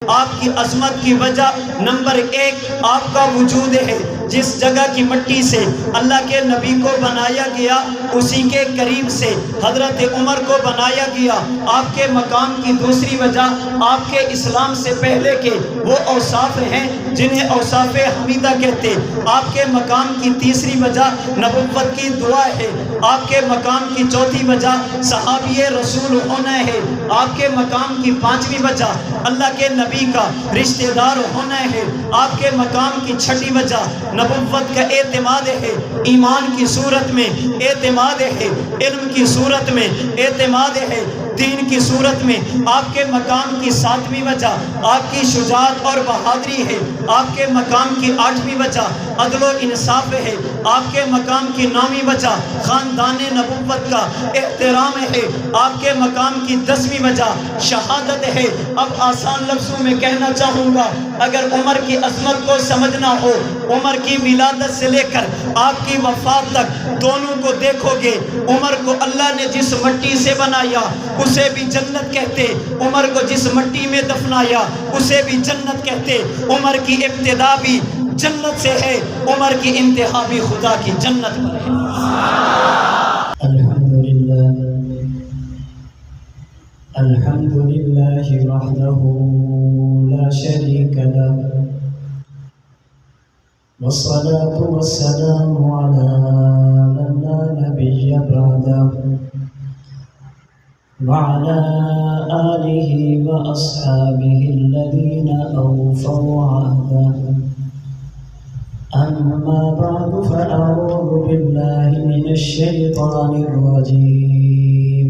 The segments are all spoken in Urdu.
آپ کی عظمت کی وجہ نمبر 1 آپ کا وجود ہے۔ جس جگہ کی مٹی سے اللہ کے نبی کو بنایا گیا اسی کے قریب سے حضرت عمر کو بنایا گیا۔ آپ کے مقام کی دوسری وجہ آپ کے اسلام سے پہلے کے وہ اوصاف ہیں جنہیں اوصاف حمیدہ کہتے۔ آپ کے مقام کی تیسری وجہ نبوت کی دعا ہے۔ آپ کے مقام کی چوتھی وجہ صحابی رسول ہونا ہے۔ آپ کے مقام کی پانچویں وجہ اللہ کے نبی کا رشتہ دار ہونا ہے۔ آپ کے مقام کی چھٹی وجہ نبوت کا اعتماد ہے، ایمان کی صورت میں اعتماد ہے، علم کی صورت میں اعتماد ہے، دین کی صورت میں آپ کے مقام کی 7ویں وجہ آپ کی شجاعت اور بہادری ہے۔ آپ کے مقام کی 8ویں وجہ عدل و انصاف ہے۔ آپ کے مقام کی 9ویں وجہ خاندان نبوت کا احترام ہے۔ آپ کے مقام کی 10ویں وجہ شہادت ہے۔ اب آسان لفظوں میں کہنا چاہوں گا، اگر عمر کی عظمت کو سمجھنا ہو، عمر کی ولادت سے لے کر آپ کی وفات تک دونوں کو دیکھو گے۔ عمر کو اللہ نے جس مٹی سے بنایا اسے بھی جنت کہتے، عمر کو جس مٹی میں دفنایا اسے بھی جنت کہتے۔ عمر کی ابتدا بھی جنت سے ہے، عمر کی انتہا بھی خدا کی جنت پر ہے۔ الحمدللہ وحدہ لا شریک لہ والصلاة والسلام على من لا نبي بعده وعلى آله وأصحابه الذين أوفوا عهده أما بعد فأعوذ بالله من الشيطان الرجيم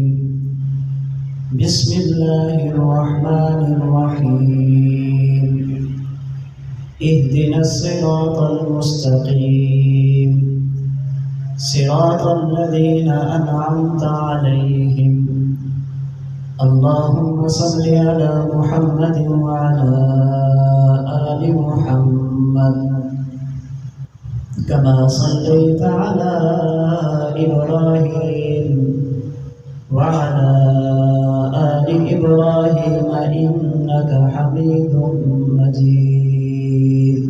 بسم الله الرحمن الرحيم اهدنا الصراط المستقيم صراط الذين أنعمت عليهم اللهم صل على محمد وعلى آل محمد كما صليت على إبراهيم وعلى آل إبراهيم إنك حميد مجيد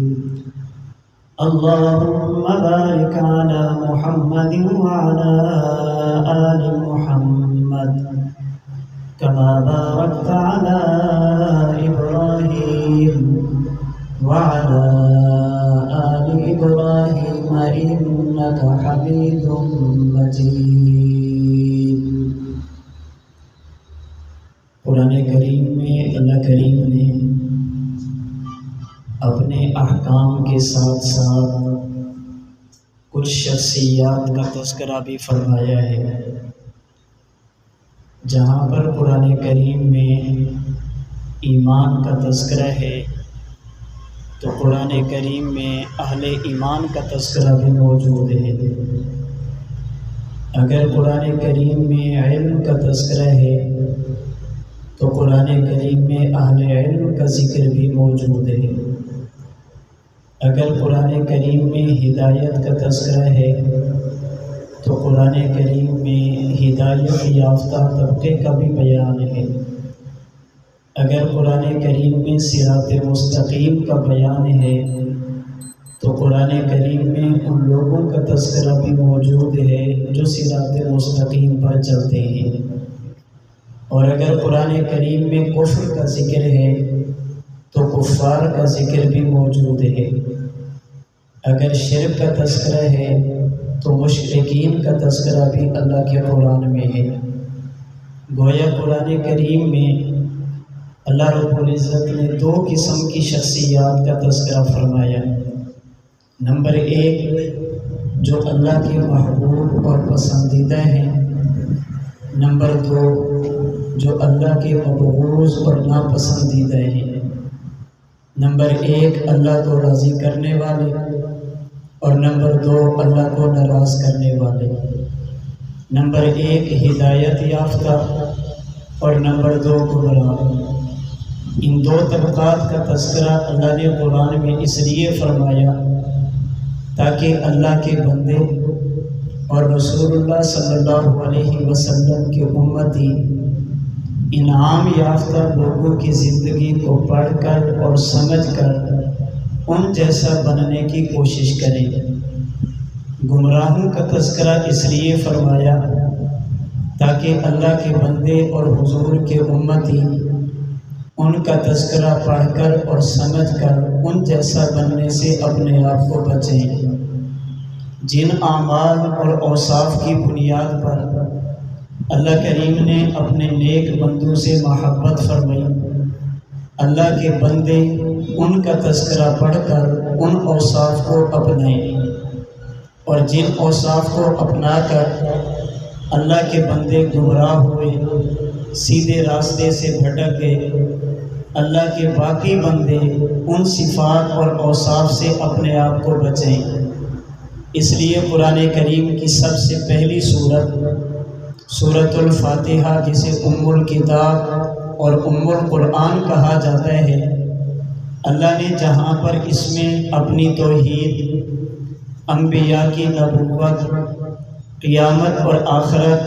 اللهم بارك على محمد وعلى آل محمد كما باركت على إبراهيم وعلى آل إبراهيم إنك حميد مجيد۔ قرآن کریم میں اللہ کریم نے اپنے احکام کے ساتھ ساتھ کچھ شخصیات کا تذکرہ بھی فرمایا ہے۔ جہاں پر قرآن کریم میں ایمان کا تذکرہ ہے تو قرآن کریم میں اہل ایمان کا تذکرہ بھی موجود ہے۔ اگر قرآن کریم میں علم کا تذکرہ ہے تو قرآن کریم میں اہل علم کا ذکر بھی موجود ہے۔ اگر قرآن کریم میں ہدایت کا تذکرہ ہے تو قرآن کریم میں ہدایت یافتہ طبقے کا بھی بیان ہے۔ اگر قرآن کریم میں صراط مستقیم کا بیان ہے تو قرآن کریم میں ان لوگوں کا تذکرہ بھی موجود ہے جو صراط مستقیم پر چلتے ہیں۔ اور اگر قرآن کریم میں کفر کا ذکر ہے تو کفار کا ذکر بھی موجود ہے۔ اگر شرک کا تذکرہ ہے تو مشرکین کا تذکرہ بھی اللہ کے قرآن میں ہے۔ گویا قرآن کریم میں اللہ رب العزت نے 2 قسم کی شخصیات کا تذکرہ فرمایا۔ نمبر 1 جو اللہ کے محبوب اور پسندیدہ ہیں، نمبر 2 جو اللہ کے مبغوض اور ناپسندیدہ ہیں۔ نمبر 1 اللہ کو راضی کرنے والے اور نمبر 2 اللہ کو ناراض کرنے والے۔ نمبر 1 ہدایت یافتہ اور نمبر 2 گمراہ۔ ان 2 طبقات کا تذکرہ اللہ نے قرآن میں اس لیے فرمایا تاکہ اللہ کے بندے اور رسول اللہ صلی اللہ علیہ وسلم کے امتی انعام یافتہ لوگوں کی زندگی کو پڑھ کر اور سمجھ کر ان جیسا بننے کی کوشش کریں۔ گمراہوں کا تذکرہ اس لیے فرمایا تاکہ اللہ کے بندے اور حضور کے امتی ان کا تذکرہ پڑھ کر اور سمجھ کر ان جیسا بننے سے اپنے آپ کو بچیں۔ جن اعمال اور اوصاف کی بنیاد پر اللہ کریم نے اپنے نیک بندوں سے محبت فرمائی، اللہ کے بندے ان کا تذکرہ پڑھ کر ان اوصاف کو اپنائیں، اور جن اوصاف کو اپنا کر اللہ کے بندے گمراہ ہوئے، سیدھے راستے سے بھٹک گئے، اللہ کے باقی بندے ان صفات اور اوصاف سے اپنے آپ کو بچیں۔ اس لیے قرآن کریم کی سب سے پہلی سورۃ الفاتحہ، جسے ام الکتاب اور ام القرآن کہا جاتا ہے، اللہ نے جہاں پر اس میں اپنی توحید، انبیاء کی نبوت، قیامت اور آخرت،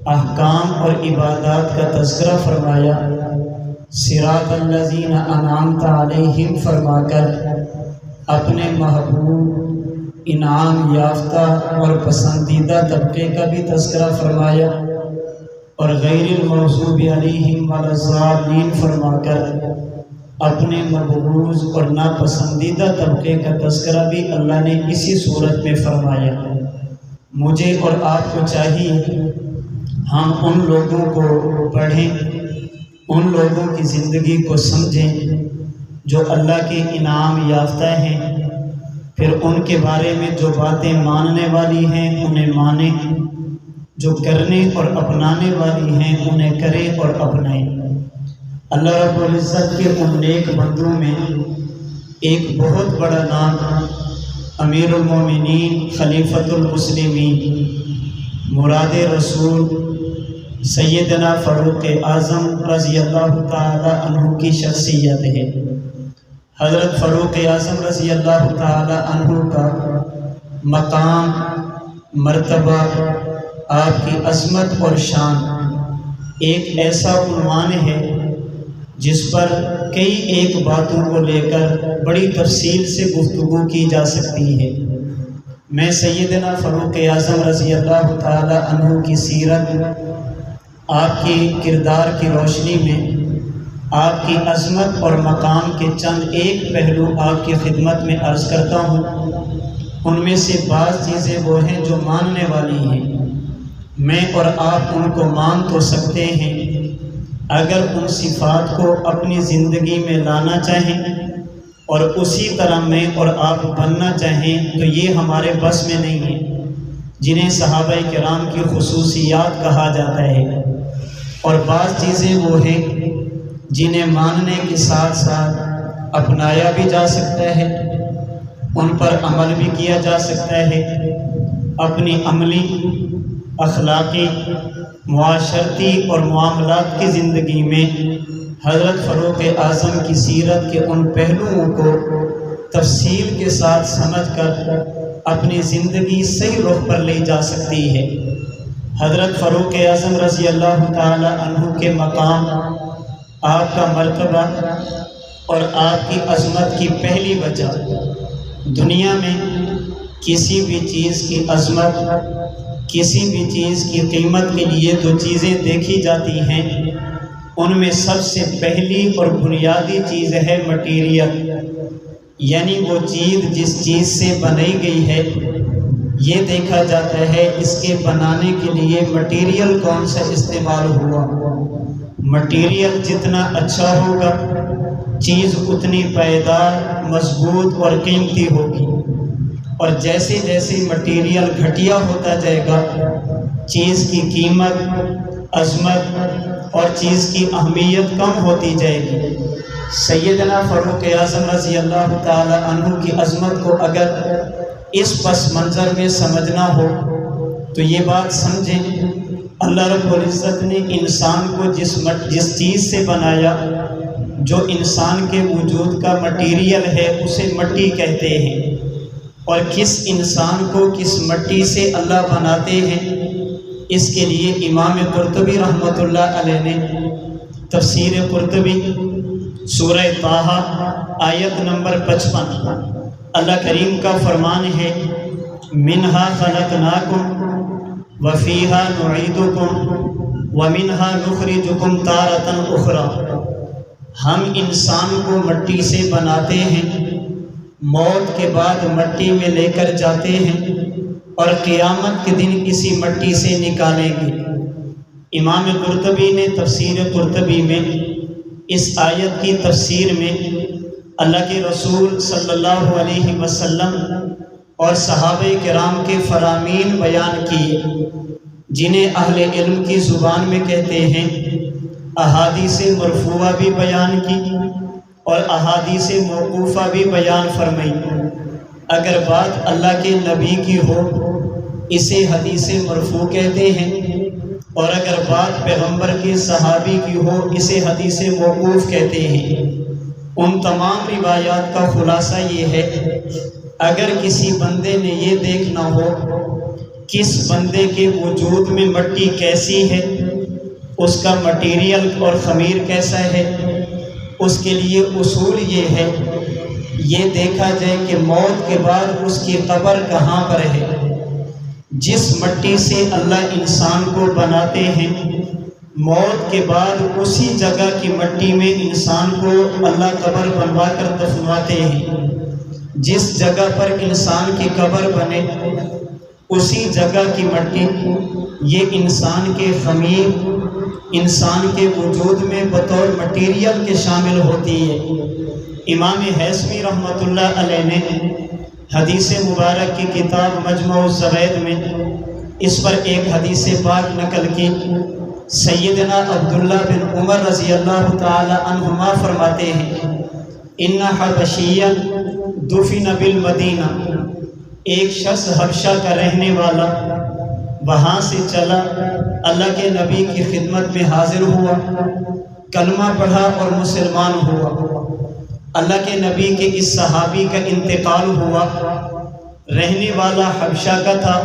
احکام اور عبادات کا تذکرہ فرمایا، صراط الذین انعمت علیہم فرما کر اپنے محبوب، انعام یافتہ اور پسندیدہ طبقے کا بھی تذکرہ فرمایا، اور غیر المغضوب علیہم ولا الضالین فرما کر اپنے مبغوض اور ناپسندیدہ طبقے کا تذکرہ بھی اللہ نے اسی صورت میں فرمایا۔ مجھے اور آپ کو چاہیے ہم ان لوگوں کو پڑھیں، ان لوگوں کی زندگی کو سمجھیں جو اللہ کے انعام یافتہ ہیں، پھر ان کے بارے میں جو باتیں ماننے والی ہیں انہیں مانیں، جو کرنے اور اپنانے والی ہیں انہیں کریں اور اپنائیں۔ اللہ رب العزت کے ان نیک بندوں میں ایک بہت بڑا نام امیر المومنین، خلیفۃ المسلمین، مراد رسول سیدنا فاروق اعظم رضی اللہ تعالی عنہ کی شخصیت ہے۔ حضرت فاروق اعظم رضی اللہ تعالی عنہ کا مقام، مرتبہ، آپ کی عظمت اور شان ایک ایسا عنوان ہے جس پر کئی ایک باتوں کو لے کر بڑی تفصیل سے گفتگو کی جا سکتی ہے۔ میں سیدنا فاروق اعظم رضی اللہ تعالی عنہ کی سیرت، آپ کے کردار کی روشنی میں آپ کی عظمت اور مقام کے چند ایک پہلو آپ کی خدمت میں عرض کرتا ہوں۔ ان میں سے بعض چیزیں وہ ہیں جو ماننے والی ہیں، میں اور آپ ان کو مان تو سکتے ہیں، اگر ان صفات کو اپنی زندگی میں لانا چاہیں اور اسی طرح میں اور آپ بننا چاہیں تو یہ ہمارے بس میں نہیں ہے، جنہیں صحابہ کرام کی خصوصیات کہا جاتا ہے۔ اور بعض چیزیں وہ ہیں جنہیں ماننے کے ساتھ ساتھ اپنایا بھی جا سکتا ہے، ان پر عمل بھی کیا جا سکتا ہے۔ اپنی عملی، اخلاقی، معاشرتی اور معاملات کی زندگی میں حضرت فاروق اعظم کی سیرت کے ان پہلوؤں کو تفصیل کے ساتھ سمجھ کر اپنی زندگی صحیح رخ پر لے جا سکتی ہے۔ حضرت فاروق اعظم رضی اللہ تعالی عنہ کے مقام، آپ کا مرتبہ اور آپ کی عظمت کی پہلی وجہ، دنیا میں کسی بھی چیز کی عظمت، کسی بھی چیز کی قیمت کے لیے جو چیزیں دیکھی جاتی ہیں، ان میں سب سے پہلی اور بنیادی چیز ہے مٹیریل، یعنی وہ چیز جس چیز سے بنائی گئی ہے، یہ دیکھا جاتا ہے اس کے بنانے کے لیے مٹیریل کون سا استعمال ہوا۔ مٹیریل جتنا اچھا ہوگا، چیز اتنی پائیدار، مضبوط اور قیمتی ہوگی، اور جیسے جیسے مٹیریل گھٹیا ہوتا جائے گا، چیز کی قیمت، عظمت اور چیز کی اہمیت کم ہوتی جائے گی۔ سیدنا فاروق اعظم رضی اللہ تعالی عنہ کی عظمت کو اگر اس پس منظر میں سمجھنا ہو تو یہ بات سمجھیں، اللہ رب العزت نے انسان کو جس چیز سے بنایا، جو انسان کے وجود کا مٹیریل ہے، اسے مٹی کہتے ہیں، اور کس انسان کو کس مٹی سے اللہ بناتے ہیں، اس کے لیے امام قرطبی رحمۃ اللہ علیہ نے تفسیر قرطبی سورہ طٰہٰ آیت نمبر 55 اللہ کریم کا فرمان ہے منہا خلقناکم وفیہا نعیدکم ومنہا نخرجکم تارۃ اخری، ہم انسان کو مٹی سے بناتے ہیں، موت کے بعد مٹی میں لے کر جاتے ہیں اور قیامت کے دن اسی مٹی سے نکالیں گے۔ امام قرطبی نے تفسیر قرطبی میں اس آیت کی تفسیر میں اللہ کے رسول صلی اللہ علیہ وسلم اور صحابہ کرام کے فرامین بیان کیے، جنہیں اہل علم کی زبان میں کہتے ہیں احادیث مرفوعہ بھی بیان کی اور احادیث موقوفہ بھی بیان فرمائی۔ اگر بات اللہ کے نبی کی ہو اسے حدیث مرفوع کہتے ہیں، اور اگر بات پیغمبر کے صحابی کی ہو اسے حدیث موقوف کہتے ہیں۔ ان تمام روایات کا خلاصہ یہ ہے، اگر کسی بندے نے یہ دیکھنا ہو کس بندے کے وجود میں مٹی کیسی ہے، اس کا مٹیریل اور خمیر کیسا ہے، اس کے لیے اصول یہ ہے یہ دیکھا جائے کہ موت کے بعد اس کی قبر کہاں پر ہے۔ جس مٹی سے اللہ انسان کو بناتے ہیں، موت کے بعد اسی جگہ کی مٹی میں انسان کو اللہ قبر بنوا کر دفنواتے ہیں۔ جس جگہ پر انسان کی قبر بنے اسی جگہ کی مٹی یہ انسان کے خمیر انسان کے وجود میں بطور مٹیریل کے شامل ہوتی ہے۔ امام حیثمی رحمۃ اللہ علیہ نے حدیث مبارک کی کتاب مجموع الزوائد میں اس پر ایک حدیث پاک نقل کی۔ سیدنا عبداللہ بن عمر رضی اللہ تعالی عنہما فرماتے ہیں ان حبشیا دفن بالمدینہ، ایک شخص حبشہ کا رہنے والا وہاں سے چلا، اللہ کے نبی کی خدمت میں حاضر ہوا، کلمہ پڑھا اور مسلمان ہوا۔ اللہ کے نبی کے اس صحابی کا انتقال ہوا، رہنے والا حبشہ کا تھا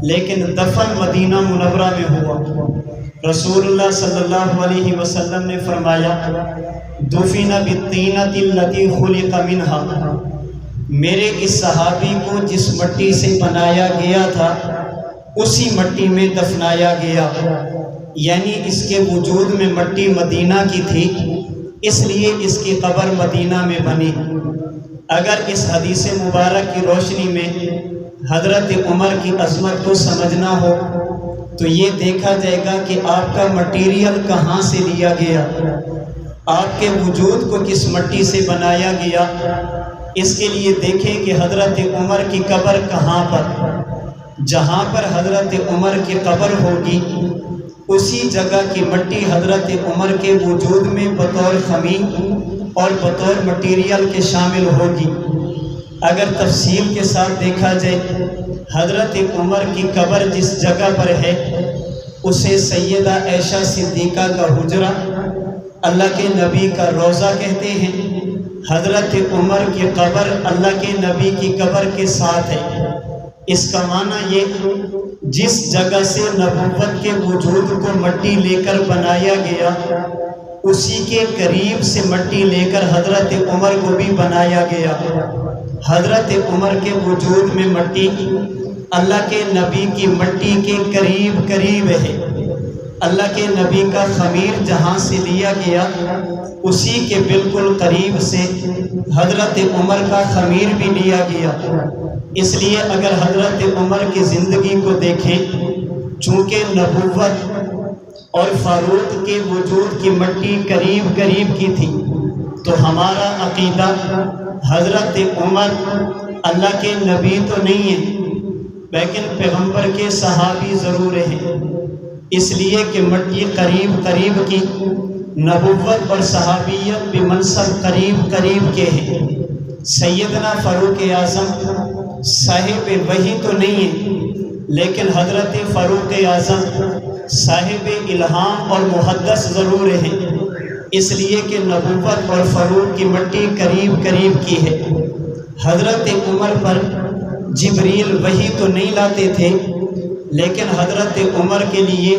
لیکن دفن مدینہ منورہ میں ہوا۔ رسول اللہ صلی اللہ علیہ وسلم نے فرمایا دفن بالطینۃ التی خلق منہا، میرے اس صحابی کو جس مٹی سے بنایا گیا تھا اسی مٹی میں دفنایا گیا، یعنی اس کے وجود میں مٹی مدینہ کی تھی، اس لیے اس کی قبر مدینہ میں بنی۔ اگر اس حدیث مبارک کی روشنی میں حضرت عمر کی عظمت کو سمجھنا ہو تو یہ دیکھا جائے گا کہ آپ کا مٹیریل کہاں سے لیا گیا، آپ کے وجود کو کس مٹی سے بنایا گیا۔ اس کے لیے دیکھیں کہ حضرت عمر کی قبر کہاں پر، جہاں پر حضرت عمر کی قبر ہوگی اسی جگہ کی مٹی حضرت عمر کے وجود میں بطور خمیر اور بطور مٹیریل کے شامل ہوگی۔ اگر تفصیل کے ساتھ دیکھا جائے حضرت عمر کی قبر جس جگہ پر ہے اسے سیدہ عائشہ صدیقہ کا حجرہ، اللہ کے نبی کا روضہ کہتے ہیں۔ حضرت عمر کی قبر اللہ کے نبی کی قبر کے ساتھ ہے۔ اس کا معنی یہ جس جگہ سے نبوت کے وجود کو مٹی لے کر بنایا گیا اسی کے قریب سے مٹی لے کر حضرت عمر کو بھی بنایا گیا۔ حضرت عمر کے وجود میں مٹی اللہ کے نبی کی مٹی کے قریب قریب ہے۔ اللہ کے نبی کا خمیر جہاں سے لیا گیا اسی کے بالکل قریب سے حضرت عمر کا خمیر بھی لیا گیا۔ اس لیے اگر حضرت عمر کی زندگی کو دیکھیں، چونکہ نبوت اور فاروق کے وجود کی مٹی قریب قریب کی تھی، تو ہمارا عقیدہ حضرت عمر اللہ کے نبی تو نہیں ہے لیکن پیغمبر کے صحابی ضرور ہیں، اس لیے کہ مٹی قریب قریب کی، نبوت اور صحابیت بھی منصب قریب قریب کے ہیں۔ سیدنا فاروق اعظم صاحب وحی تو نہیں ہے لیکن حضرت فاروق اعظم صاحب الہام اور محدث ضرور ہیں، اس لیے کہ نبوت اور فاروق کی مٹی قریب قریب کی ہے۔ حضرت عمر پر جبریل وحی تو نہیں لاتے تھے لیکن حضرت عمر کے لیے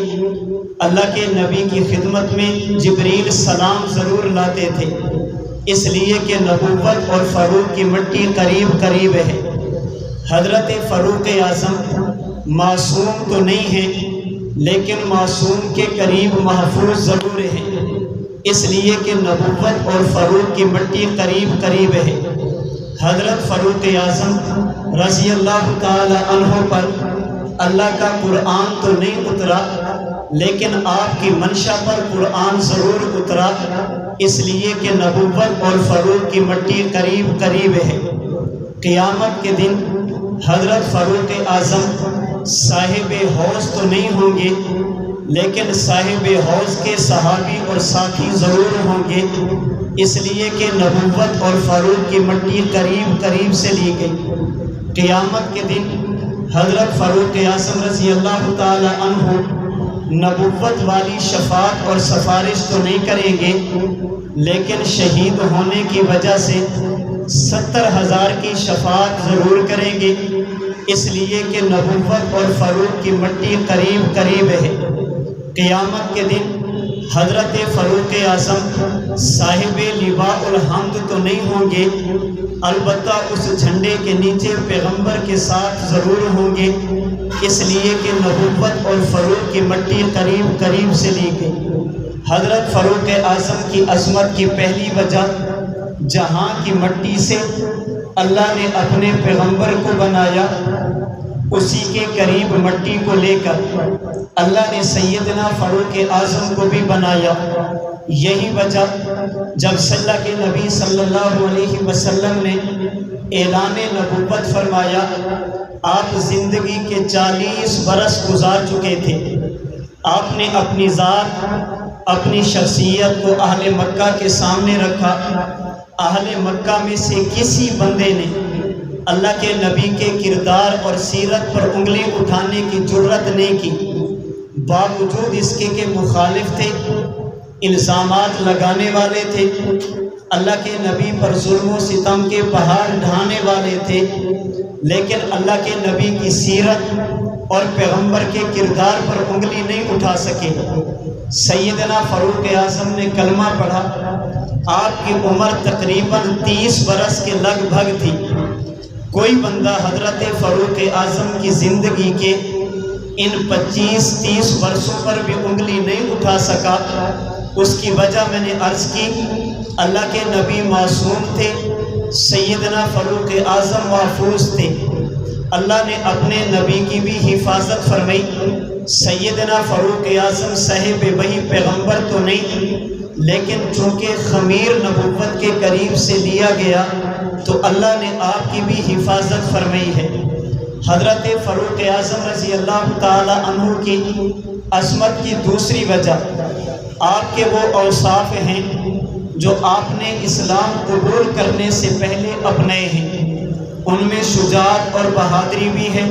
اللہ کے نبی کی خدمت میں جبریل سلام ضرور لاتے تھے، اس لیے کہ نبوت اور فاروق کی مٹی قریب قریب ہے۔ حضرت فاروق اعظم معصوم تو نہیں ہیں، لیکن معصوم کے قریب محفوظ ضرور ہے، اس لیے کہ نبوت اور فاروق کی مٹی قریب قریب ہے۔ حضرت فاروق اعظم رضی اللہ تعالی عنہ پر اللہ کا قرآن تو نہیں اترا، لیکن آپ کی منشا پر قرآن ضرور اترا، اس لیے کہ نبوت اور فاروق کی مٹی قریب قریب ہے۔ قیامت کے دن حضرت فاروق اعظم صاحب حوض تو نہیں ہوں گے، لیکن صاحب حوض کے صحابی اور ساتھی ضرور ہوں گے، اس لیے کہ نبوت اور فاروق کی مٹی قریب قریب سے لی گئی۔ قیامت کے دن حضرت فاروق اعظم رضی اللہ تعالی عنہ نبوت والی شفاعت اور سفارش تو نہیں کریں گے، لیکن شہید ہونے کی وجہ سے 70,000 کی شفاعت ضرور کریں گے، اس لیے کہ نبوت اور فاروق کی مٹی قریب قریب ہے۔ قیامت کے دن حضرت فاروق اعظم صاحب لواء الحمد تو نہیں ہوں گے، البتہ اس جھنڈے کے نیچے پیغمبر کے ساتھ ضرور ہوں گے، اس لیے کہ نبوت اور فاروق کی مٹی قریب قریب سے لی گئی۔ حضرت فاروق اعظم کی عظمت کی پہلی وجہ جہاں کی مٹی سے اللہ نے اپنے پیغمبر کو بنایا، اسی کے قریب مٹی کو لے کر اللہ نے سیدنا فاروق اعظم کو بھی بنایا۔ یہی وجہ جب اللہ کے نبی صلی اللہ علیہ وسلم نے اعلان نبوت فرمایا، آپ زندگی کے 40 برس گزار چکے تھے، آپ نے اپنی ذات، اپنی شخصیت کو اہل مکہ کے سامنے رکھا۔ اہل مکہ میں سے کسی بندے نے اللہ کے نبی کے کردار اور سیرت پر انگلی اٹھانے کی جرت نہیں کی، باوجود اس کے مخالف تھے، الزامات لگانے والے تھے، اللہ کے نبی پر ظلم و ستم کے پہاڑ ڈھانے والے تھے، لیکن اللہ کے نبی کی سیرت اور پیغمبر کے کردار پر انگلی نہیں اٹھا سکے۔ سیدنا فاروق اعظم نے کلمہ پڑھا، آپ کی عمر تقریباً 30 برس کے لگ بھگ تھی۔ کوئی بندہ حضرت فاروق اعظم کی زندگی کے ان 25-30 برسوں پر بھی انگلی نہیں اٹھا سکا۔ اس کی وجہ میں نے عرض کی، اللہ کے نبی معصوم تھے، سیدنا فاروق اعظم محفوظ تھے، اللہ نے اپنے نبی کی بھی حفاظت فرمائی۔ سیدنا فاروق اعظم صاحب وحی پیغمبر تو نہیں، لیکن چونکہ خمیر نبوت کے قریب سے لیا گیا تو اللہ نے آپ کی بھی حفاظت فرمائی ہے۔ حضرت فاروق اعظم رضی اللہ تعالی عنہ کی عظمت کی دوسری وجہ آپ کے وہ اوصاف ہیں جو آپ نے اسلام قبول کرنے سے پہلے اپنائے ہیں۔ ان میں شجاعت اور بہادری بھی ہے،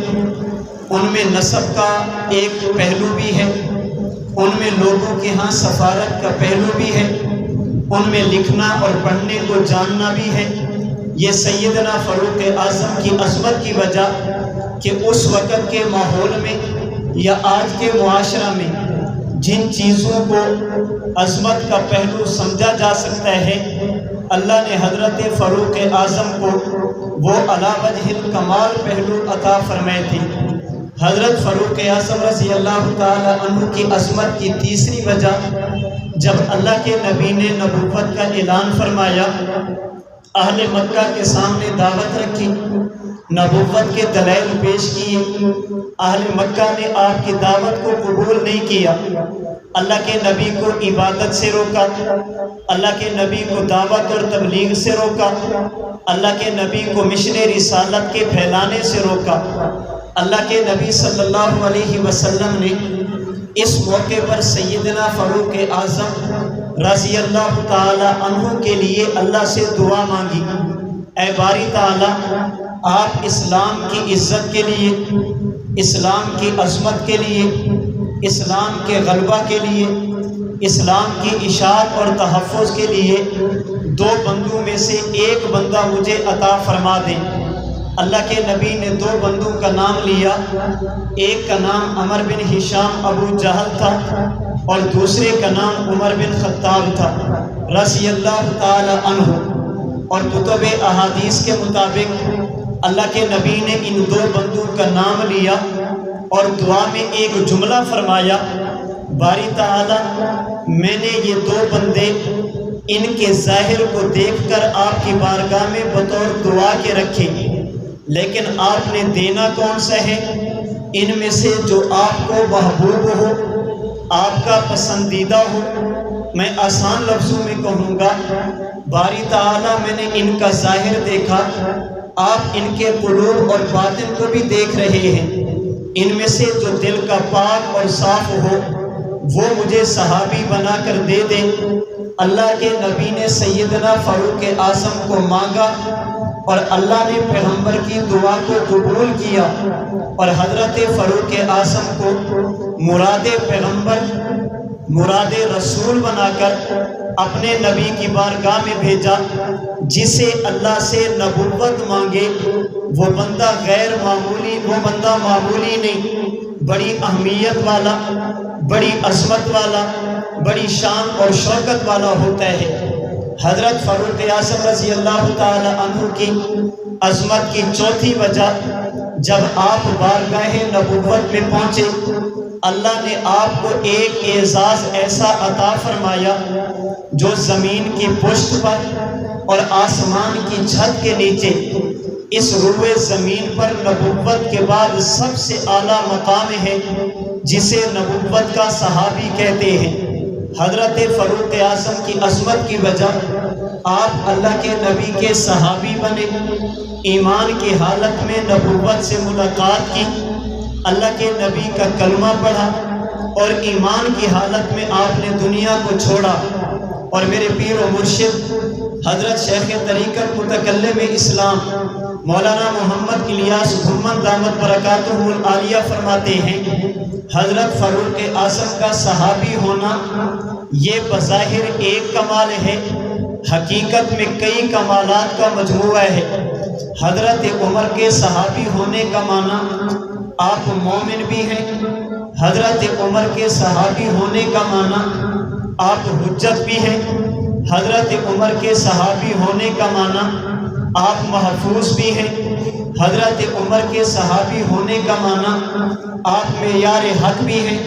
ان میں نسب کا ایک پہلو بھی ہے، ان میں لوگوں کے ہاں سفارت کا پہلو بھی ہے، ان میں لکھنا اور پڑھنے کو جاننا بھی ہے۔ یہ سیدنا فاروق اعظم کی عظمت کی وجہ کہ اس وقت کے ماحول میں یا آج کے معاشرہ میں جن چیزوں کو عظمت کا پہلو سمجھا جا سکتا ہے، اللہ نے حضرت فاروق اعظم کو وہ علی وجہ الکمال پہلو عطا فرمائے تھے۔ حضرت فاروق اعظم رضی اللہ تعالی عنہ کی عظمت کی تیسری وجہ جب اللہ کے نبی نے نبوت کا اعلان فرمایا، اہل مکہ کے سامنے دعوت رکھی، نبوت کے دلائل پیش کیے، اہل مکہ نے آپ کی دعوت کو قبول نہیں کیا، اللہ کے نبی کو عبادت سے روکا، اللہ کے نبی کو دعوت اور تبلیغ سے روکا، اللہ کے نبی کو مشن رسالت کے پھیلانے سے روکا۔ اللہ کے نبی صلی اللہ علیہ وسلم نے اس موقع پر سیدنا فاروق اعظم رضی اللہ تعالی عنہ کے لیے اللہ سے دعا مانگی، اے باری تعالی، آپ اسلام کی عزت کے لیے، اسلام کی عظمت کے لیے، اسلام کے غلبہ کے لیے، اسلام کی اشاعت اور تحفظ کے لیے 2 بندوں میں سے ایک بندہ مجھے عطا فرما دیں۔ اللہ کے نبی نے دو بندوں کا نام لیا، ایک کا نام عمر بن ہشام ابو جہل تھا اور دوسرے کا نام عمر بن خطاب تھا رضی اللہ تعالی عنہ۔ اور کتب احادیث کے مطابق اللہ کے نبی نے ان دو بندوں کا نام لیا اور دعا میں ایک جملہ فرمایا، باری تعالی میں نے یہ دو بندے ان کے ظاہر کو دیکھ کر آپ کی بارگاہ میں بطور دعا کے رکھے، لیکن آپ نے دینا کون سا ہے؟ ان میں سے جو آپ کو محبوب ہو، آپ کا پسندیدہ ہو۔ میں آسان لفظوں میں کہوں گا، باری تعالیٰ میں نے ان کا ظاہر دیکھا، آپ ان کے قلوب اور باطن کو بھی دیکھ رہے ہیں، ان میں سے جو دل کا پاک اور صاف ہو وہ مجھے صحابی بنا کر دے دے۔ اللہ کے نبی نے سیدنا فاروق اعظم کو مانگا اور اللہ نے پیغمبر کی دعا کو قبول کیا اور حضرت فاروق اعظم کو مراد پیغمبر، مراد رسول بنا کر اپنے نبی کی بارگاہ میں بھیجا۔ جسے اللہ سے نبوت مانگے وہ بندہ غیر معمولی، وہ بندہ معمولی نہیں، بڑی اہمیت والا، بڑی عظمت والا، بڑی شان اور شوکت والا ہوتا ہے۔ حضرت فاروق اعظم رضی اللہ تعالی عنہ کی عظمت کی چوتھی وجہ، جب آپ بارگاہ نبوت میں پہنچے، اللہ نے آپ کو ایک اعزاز ایسا عطا فرمایا جو زمین کی پشت پر اور آسمان کی چھت کے نیچے اس روئے زمین پر نبوت کے بعد سب سے اعلیٰ مقام ہے، جسے نبوت کا صحابی کہتے ہیں۔ حضرت فاروق اعظم کی عظمت کی وجہ آپ اللہ کے نبی کے صحابی بنے، ایمان کی حالت میں نبوت سے ملاقات کی، اللہ کے نبی کا کلمہ پڑھا اور ایمان کی حالت میں آپ نے دنیا کو چھوڑا۔ اور میرے پیر و مرشد حضرت شیخ طریقت متکلم اسلام مولانا محمد الیاس گھمن دامت برکاتہ العالیہ فرماتے ہیں، حضرت فاروق اعظم کا صحابی ہونا یہ بظاہر ایک کمال ہے، حقیقت میں کئی کمالات کا مجموعہ ہے۔ حضرت عمر کے صحابی ہونے کا معنی آپ مومن بھی ہیں، حضرت عمر کے صحابی ہونے کا معنی آپ حجت بھی ہیں، حضرت عمر کے صحابی ہونے کا معنی آپ محفوظ بھی ہیں، حضرت عمر کے صحابی ہونے کا معنی آپ معیار حق بھی ہیں،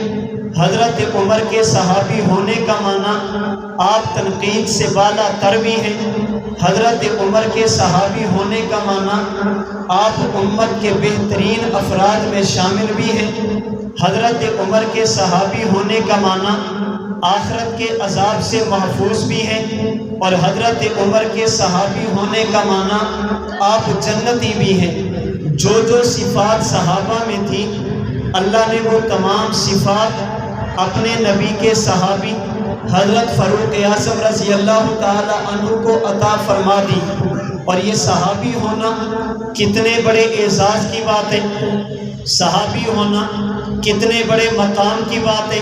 حضرت عمر کے صحابی ہونے کا معنی آپ تنقید سے بالا تر بھی ہیں، حضرت عمر کے صحابی ہونے کا معنی آپ امت کے بہترین افراد میں شامل بھی ہیں، حضرت عمر کے صحابی ہونے کا معنی آخرت کے عذاب سے محفوظ بھی ہیں، اور حضرت عمر کے صحابی ہونے کا معنی آپ جنتی بھی ہیں۔ جو جو صفات صحابہ میں تھی اللہ نے وہ تمام صفات اپنے نبی کے صحابی حضرت فاروق اعظم رضی اللہ تعالی عنہ کو عطا فرما دی۔ اور یہ صحابی ہونا کتنے بڑے اعزاز کی بات ہے، صحابی ہونا کتنے بڑے مقام کی بات ہے،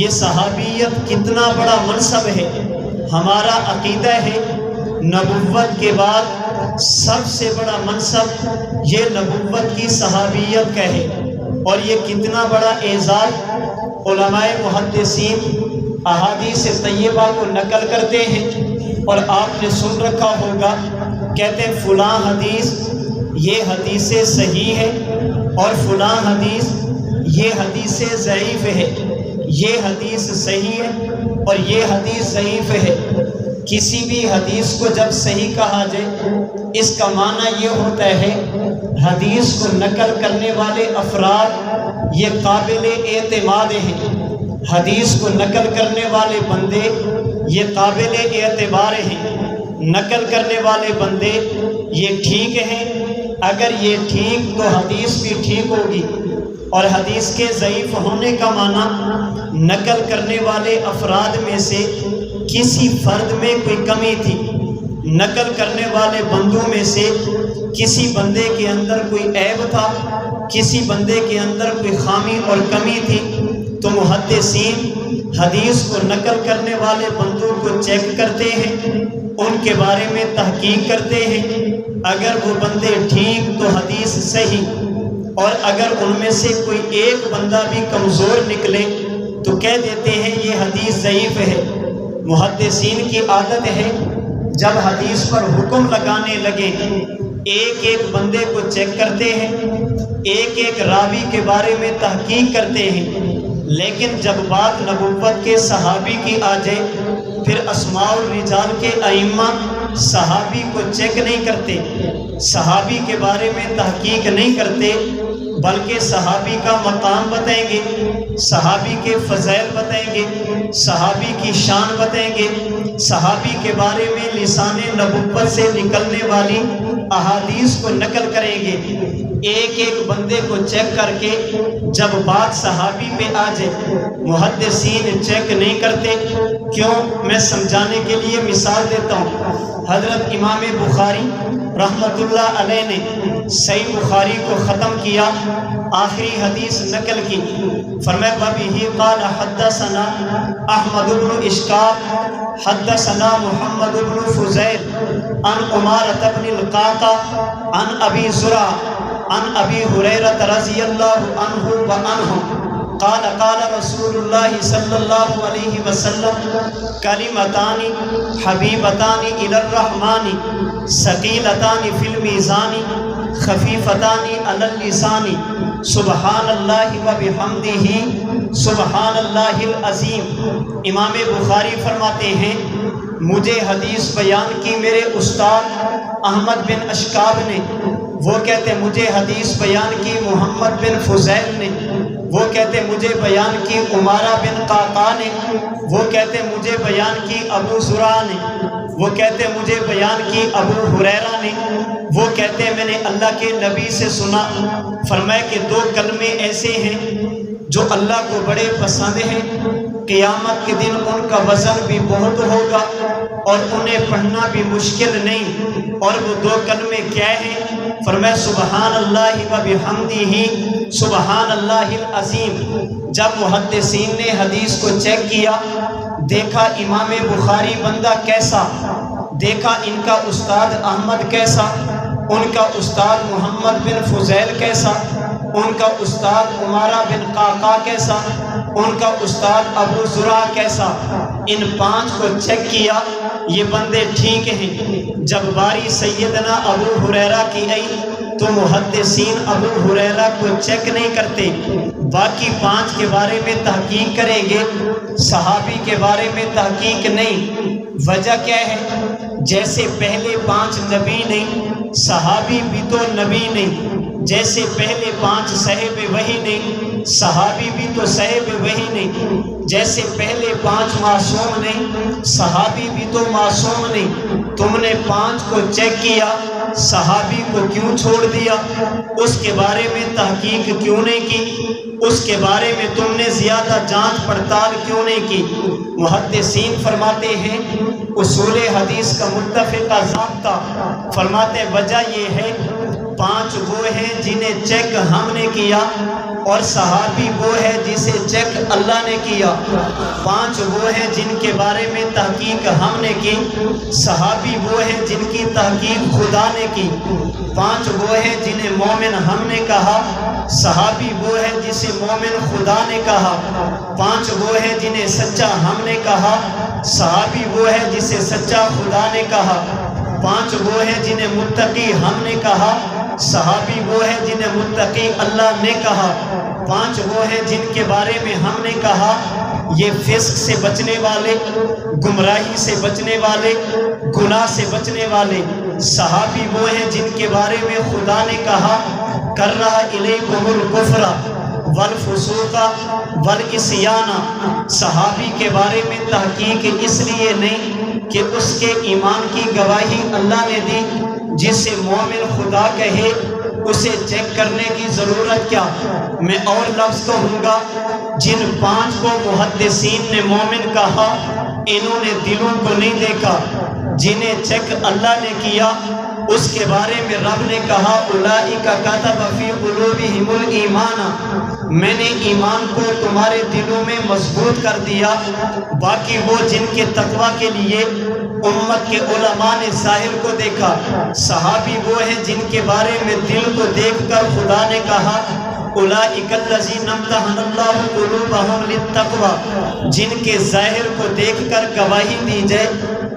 یہ صحابیت کتنا بڑا منصب ہے۔ ہمارا عقیدہ ہے نبوت کے بعد سب سے بڑا منصب یہ نبوت کی صحابیت کا ہے، اور یہ کتنا بڑا اعزاز علماء محدثین احادیث طیبہ کو نقل کرتے ہیں، اور آپ نے سن رکھا ہوگا، کہتے ہیں فلاں حدیث یہ حدیث صحیح ہے اور فلاں حدیث یہ حدیث ضعیف ہے، یہ حدیث صحیح ہے اور یہ حدیث ضعیف ہے۔ کسی بھی حدیث کو جب صحیح کہا جائے اس کا معنی یہ ہوتا ہے حدیث کو نقل کرنے والے افراد یہ قابل اعتماد ہیں، حدیث کو نقل کرنے والے بندے یہ قابل اعتبار ہیں، نقل کرنے والے بندے یہ ٹھیک ہیں، اگر یہ ٹھیک تو حدیث بھی ٹھیک ہوگی۔ اور حدیث کے ضعیف ہونے کا معنی نقل کرنے والے افراد میں سے کسی فرد میں کوئی کمی تھی، نقل کرنے والے بندوں میں سے کسی بندے کے اندر کوئی عیب تھا، کسی بندے کے اندر کوئی خامی اور کمی تھی، تو محدثین حدیث کو نقل کرنے والے بندوں کو چیک کرتے ہیں، ان کے بارے میں تحقیق کرتے ہیں، اگر وہ بندے ٹھیک تو حدیث صحیح، اور اگر ان میں سے کوئی ایک بندہ بھی کمزور نکلے تو کہہ دیتے ہیں یہ حدیث ضعیف ہے۔ محدثین کی عادت ہے جب حدیث پر حکم لگانے لگے ایک ایک بندے کو چیک کرتے ہیں، ایک ایک راوی کے بارے میں تحقیق کرتے ہیں، لیکن جب بات نبوت کے صحابی کی آ جائے پھر اسماء الرجال کے ائمہ صحابی کو چیک نہیں کرتے، صحابی کے بارے میں تحقیق نہیں کرتے، بلکہ صحابی کا مقام بتائیں گے، صحابی کے فضائل بتائیں گے، صحابی کی شان بتائیں گے، صحابی کے بارے میں لسان نبوت سے نکلنے والی احادیث کو نقل کریں گے۔ ایک ایک بندے کو چیک کر کے جب بات صحابی پہ آ جائے محدثین چیک نہیں کرتے۔ کیوں؟ میں سمجھانے کے لیے مثال دیتا ہوں۔ حضرت امام بخاری رحمۃ اللہ علیہ نے صحیح بخاری کو ختم کیا، آخری حدیث نقل کی، فرمایا وَبِهِ قَالَ حَدَّثَنَا احمد بن اشکاب حدثنا محمد بن فضیل عن عمارة بن القعقاع عن ابی زرع عن ابی ہریرہ رضی اللہ عنہ وعنہ قال قال رسول اللہ صلی اللہ علیہ وسلم کلمتان حبیبتان الی الرحمن ثقیلتان فی المیزان خفیفتان علی اللسان سبحان اللہ وبحمدہ سبحان اللہ العظیم۔ امام بخاری فرماتے ہیں مجھے حدیث بیان کی میرے استاد احمد بن اشکاب نے، وہ کہتے مجھے حدیث بیان کی محمد بن فضیل نے، وہ کہتے مجھے بیان کی عمارہ بن قعقاع نے، وہ کہتے مجھے بیان کی ابو زرع نے، وہ کہتے مجھے بیان کی ابو ہریرہ نے، وہ کہتے میں نے اللہ کے نبی سے سنا۔ فرمایا کہ دو کلمے ایسے ہیں جو اللہ کو بڑے پسند ہیں، قیامت کے دن ان کا وزن بھی بہت ہوگا اور انہیں پڑھنا بھی مشکل نہیں، اور وہ دو کلمے کیا ہیں؟ فرمایا سبحان اللہ وبحمدہ سبحان اللہ العظیم۔ جب محدثین نے حدیث کو چیک کیا، دیکھا امام بخاری بندہ کیسا، دیکھا ان کا استاد احمد کیسا، ان کا استاد محمد بن فضیل کیسا، ان کا استاد عمارہ بن قعقاع کیسا، ان کا استاد ابو زرع کیسا، ان پانچ کو چیک کیا، یہ بندے ٹھیک ہیں۔ جب باری سیدنا ابو ہریرہ کی آئی تو محدثین ابو ہریرہ کو چیک نہیں کرتے، باقی پانچ کے بارے میں تحقیق کریں گے، صحابی کے بارے میں تحقیق نہیں۔ وجہ کیا ہے؟ جیسے پہلے پانچ نبی نہیں، صحابی بھی تو نبی نہیں، جیسے پہلے پانچ صاحب وحی نہیں، صحابی بھی تو صاحب وحی نہیں، جیسے پہلے پانچ معصوم نہیں، صحابی بھی تو معصوم نہیں۔ تم نے پانچ کو چیک کیا، صحابی کو کیوں چھوڑ دیا؟ اس کے بارے میں تحقیق کیوں نہیں کی؟ اس کے بارے میں تم نے زیادہ جانچ پڑتال کیوں نہیں کی؟ محدثین فرماتے ہیں اصول حدیث کا متفقہ ضابطہ، فرماتے وجہ یہ ہے پانچ وہ ہیں جنہیں چیک ہم نے کیا، اور صحابی وہ ہے جسے چیک اللہ نے کیا۔ پانچ وہ ہیں جن کے بارے میں تحقیق ہم نے کی، صحابی وہ ہیں جن کی تحقیق خدا نے کی۔ پانچ وہ ہیں جنہیں مومن ہم نے کہا، صحابی وہ ہے جسے مومن خدا نے کہا۔ پانچ وہ ہیں جنہیں سچا ہم نے کہا، صحابی وہ ہے جسے سچا خدا نے کہا۔ پانچ وہ ہیں جنہیں متقی ہم نے کہا، صحابی وہ ہے جنہیں متقی اللہ نے کہا۔ پانچ وہ ہیں جن کے بارے میں ہم نے کہا یہ فسق سے بچنے والے، گمراہی سے بچنے والے، گناہ سے بچنے والے۔ صحابی وہ ہیں جن کے بارے میں خدا نے کہا کرہ الیکم الکفر والفسوق والعصیان۔ صحابی کے بارے میں تحقیق اس لیے نہیں کہ اس کے ایمان کی گواہی اللہ نے دی، جسے مومن خدا کہے اسے چیک کرنے کی ضرورت کیا؟ میں اور لفظ کہوں گا، جن پانچ کو محدثین نے مومن کہا انہوں نے دلوں کو نہیں دیکھا، جنہیں چیک اللہ نے کیا اس کے بارے میں رب نے کہا اولئک کتب فی قلوبہم الایمان، میں نے ایمان کو تمہارے دلوں میں مضبوط کر دیا۔ باقی وہ جن کے تقویٰ کے لیے امت کے علماء نے ظاہر کو دیکھا، صحابی وہ ہیں جن کے بارے میں دل کو دیکھ کر خدا نے کہا اولئک الذین امتحن اللہ قلوبہم للتقوی، جن کے ظاہر کو دیکھ کر گواہی دی جائے۔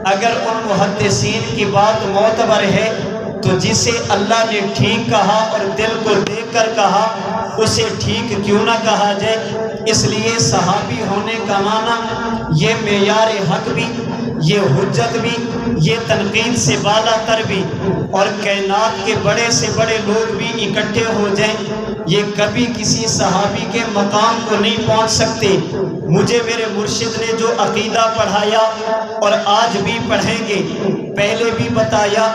اگر ان محدثین کی بات معتبر ہے تو جسے اللہ نے ٹھیک کہا اور دل کو دیکھ کر کہا اسے ٹھیک کیوں نہ کہا جائے؟ اس لیے صحابی ہونے کا معنی یہ معیار حق بھی، یہ حجت بھی، یہ تنقید سے بالا تر بھی، اور کائنات کے بڑے سے بڑے لوگ بھی اکٹھے ہو جائیں، یہ کبھی کسی صحابی کے مقام کو نہیں پہنچ سکتے۔ مجھے میرے مرشد نے جو عقیدہ پڑھایا اور آج بھی پڑھیں گے، پہلے بھی بتایا،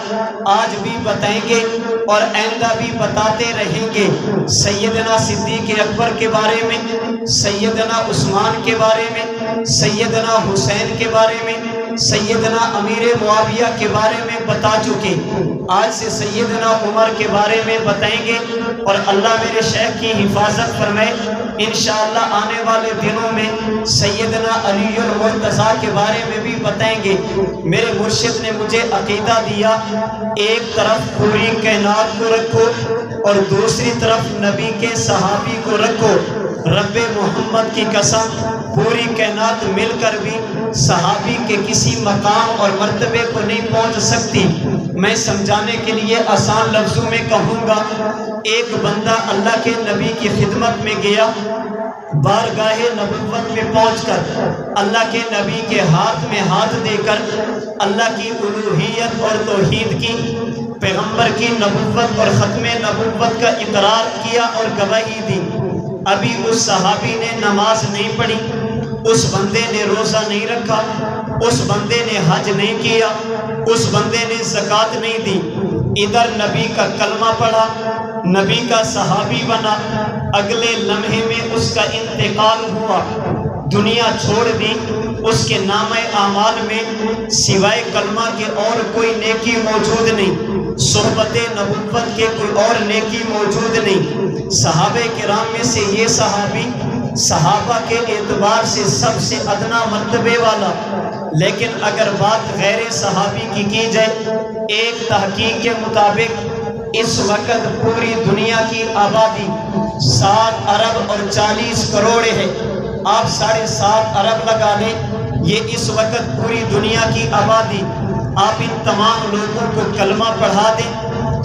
آج بھی بتائیں گے اور آئندہ بھی بتاتے رہیں گے، سیدنا صدیق اکبر کے بارے میں، سیدنا عثمان کے بارے میں، سیدنا حسین کے بارے میں، سیدنا امیر معاویہ کے بارے میں بتا چکے، آج سے سیدنا عمر کے بارے میں بتائیں گے، اور اللہ میرے شیخ کی حفاظت فرمائے، انشاءاللہ آنے والے دنوں میں سیدنا علی المرتضیٰ کے بارے میں بھی بتائیں گے۔ میرے مرشد نے مجھے عقیدہ دیا، ایک طرف پوری کائنات کو رکھو اور دوسری طرف نبی کے صحابی کو رکھو۔ رب محمد کی قسم پوری کائنات مل کر بھی صحابی کے کسی مقام اور مرتبے کو نہیں پہنچ سکتی۔ میں سمجھانے کے لیے آسان لفظوں میں کہوں گا، ایک بندہ اللہ کے نبی کی خدمت میں گیا، بارگاہ نبوت میں پہنچ کر اللہ کے نبی کے ہاتھ میں ہاتھ دے کر اللہ کی الوہیت اور توحید کی، پیغمبر کی نبوت اور ختم نبوت کا اقرار کیا اور گواہی دی۔ ابھی اس صحابی نے نماز نہیں پڑھی، اس بندے نے روزہ نہیں رکھا، اس بندے نے حج نہیں کیا، اس بندے نے زکوٰۃ نہیں دی، ادھر نبی کا کلمہ پڑھا، نبی کا صحابی بنا، اگلے لمحے میں اس کا انتقال ہوا، دنیا چھوڑ دی، اس کے نامہ اعمال میں سوائے کلمہ کے اور کوئی نیکی موجود نہیں، صحبت نبوت کے کوئی اور نیکی موجود نہیں۔ صحابہ کرام میں سے یہ صحابی صحابہ کے اعتبار سے سب سے ادنا مرتبے والا، لیکن اگر بات غیر صحابی کی جائے، ایک تحقیق کے مطابق اس وقت پوری دنیا کی آبادی 7 ارب اور 40 کروڑ ہے۔ آپ 7.5 ارب لگا لیں، یہ اس وقت پوری دنیا کی آبادی، آپ ان تمام لوگوں کو کلمہ پڑھا دیں،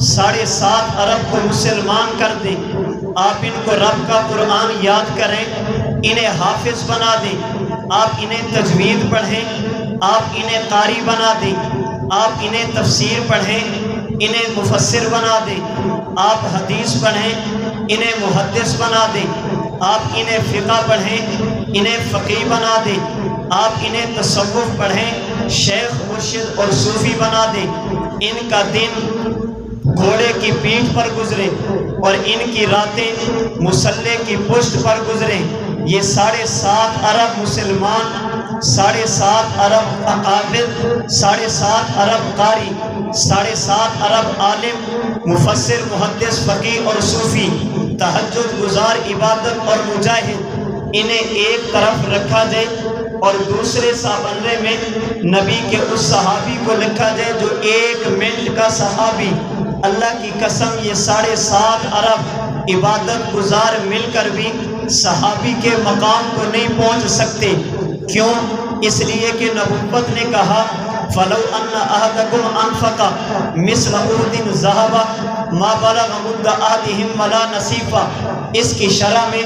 7.5 ارب کو مسلمان کر دیں، آپ ان کو رب کا قرآن یاد کریں، انہیں حافظ بنا دیں، آپ انہیں تجوید پڑھیں، آپ انہیں قاری بنا دیں، آپ انہیں تفسیر پڑھیں، انہیں مفسر بنا دیں، آپ حدیث پڑھیں، انہیں محدث بنا دیں، آپ انہیں فقہ پڑھیں، انہیں فقیہ بنا دیں، آپ انہیں تصوف پڑھیں، شیخ مرشد اور صوفی بنا دیں، ان کا دن گھوڑے کی پیٹھ پر گزرے اور ان کی راتیں مسلح کی پشت پر گزریں، یہ 7.5 ارب مسلمان، 7.5 ارب اقابل، 7.5 ارب قاری، 7.5 ارب عالم، مفسر، محدث، فقیہ اور صوفی، تہجد گزار، عبادت اور مجاہد، انہیں ایک طرف رکھا جائے اور دوسرے سابلے میں نبی کے اس صحابی کو لکھا جائے جو 1 منٹ کا صحابی، اللہ کی قسم یہ 7.5 ارب عبادت گزار مل کر بھی صحابی کے مقام کو نہیں پہنچ سکتے۔ کیوں؟ اس لیے کہ نبوت نے کہا فَلَوْ أَنَّ أَحَدَكُمْ أَنفَقَ مِثْلَ أُحُدٍ ذَهَبًا مَا بَلَغَ مُدَّ أَحَدِهِمْ وَلَا نَصِيفًا۔ اس کی شرح میں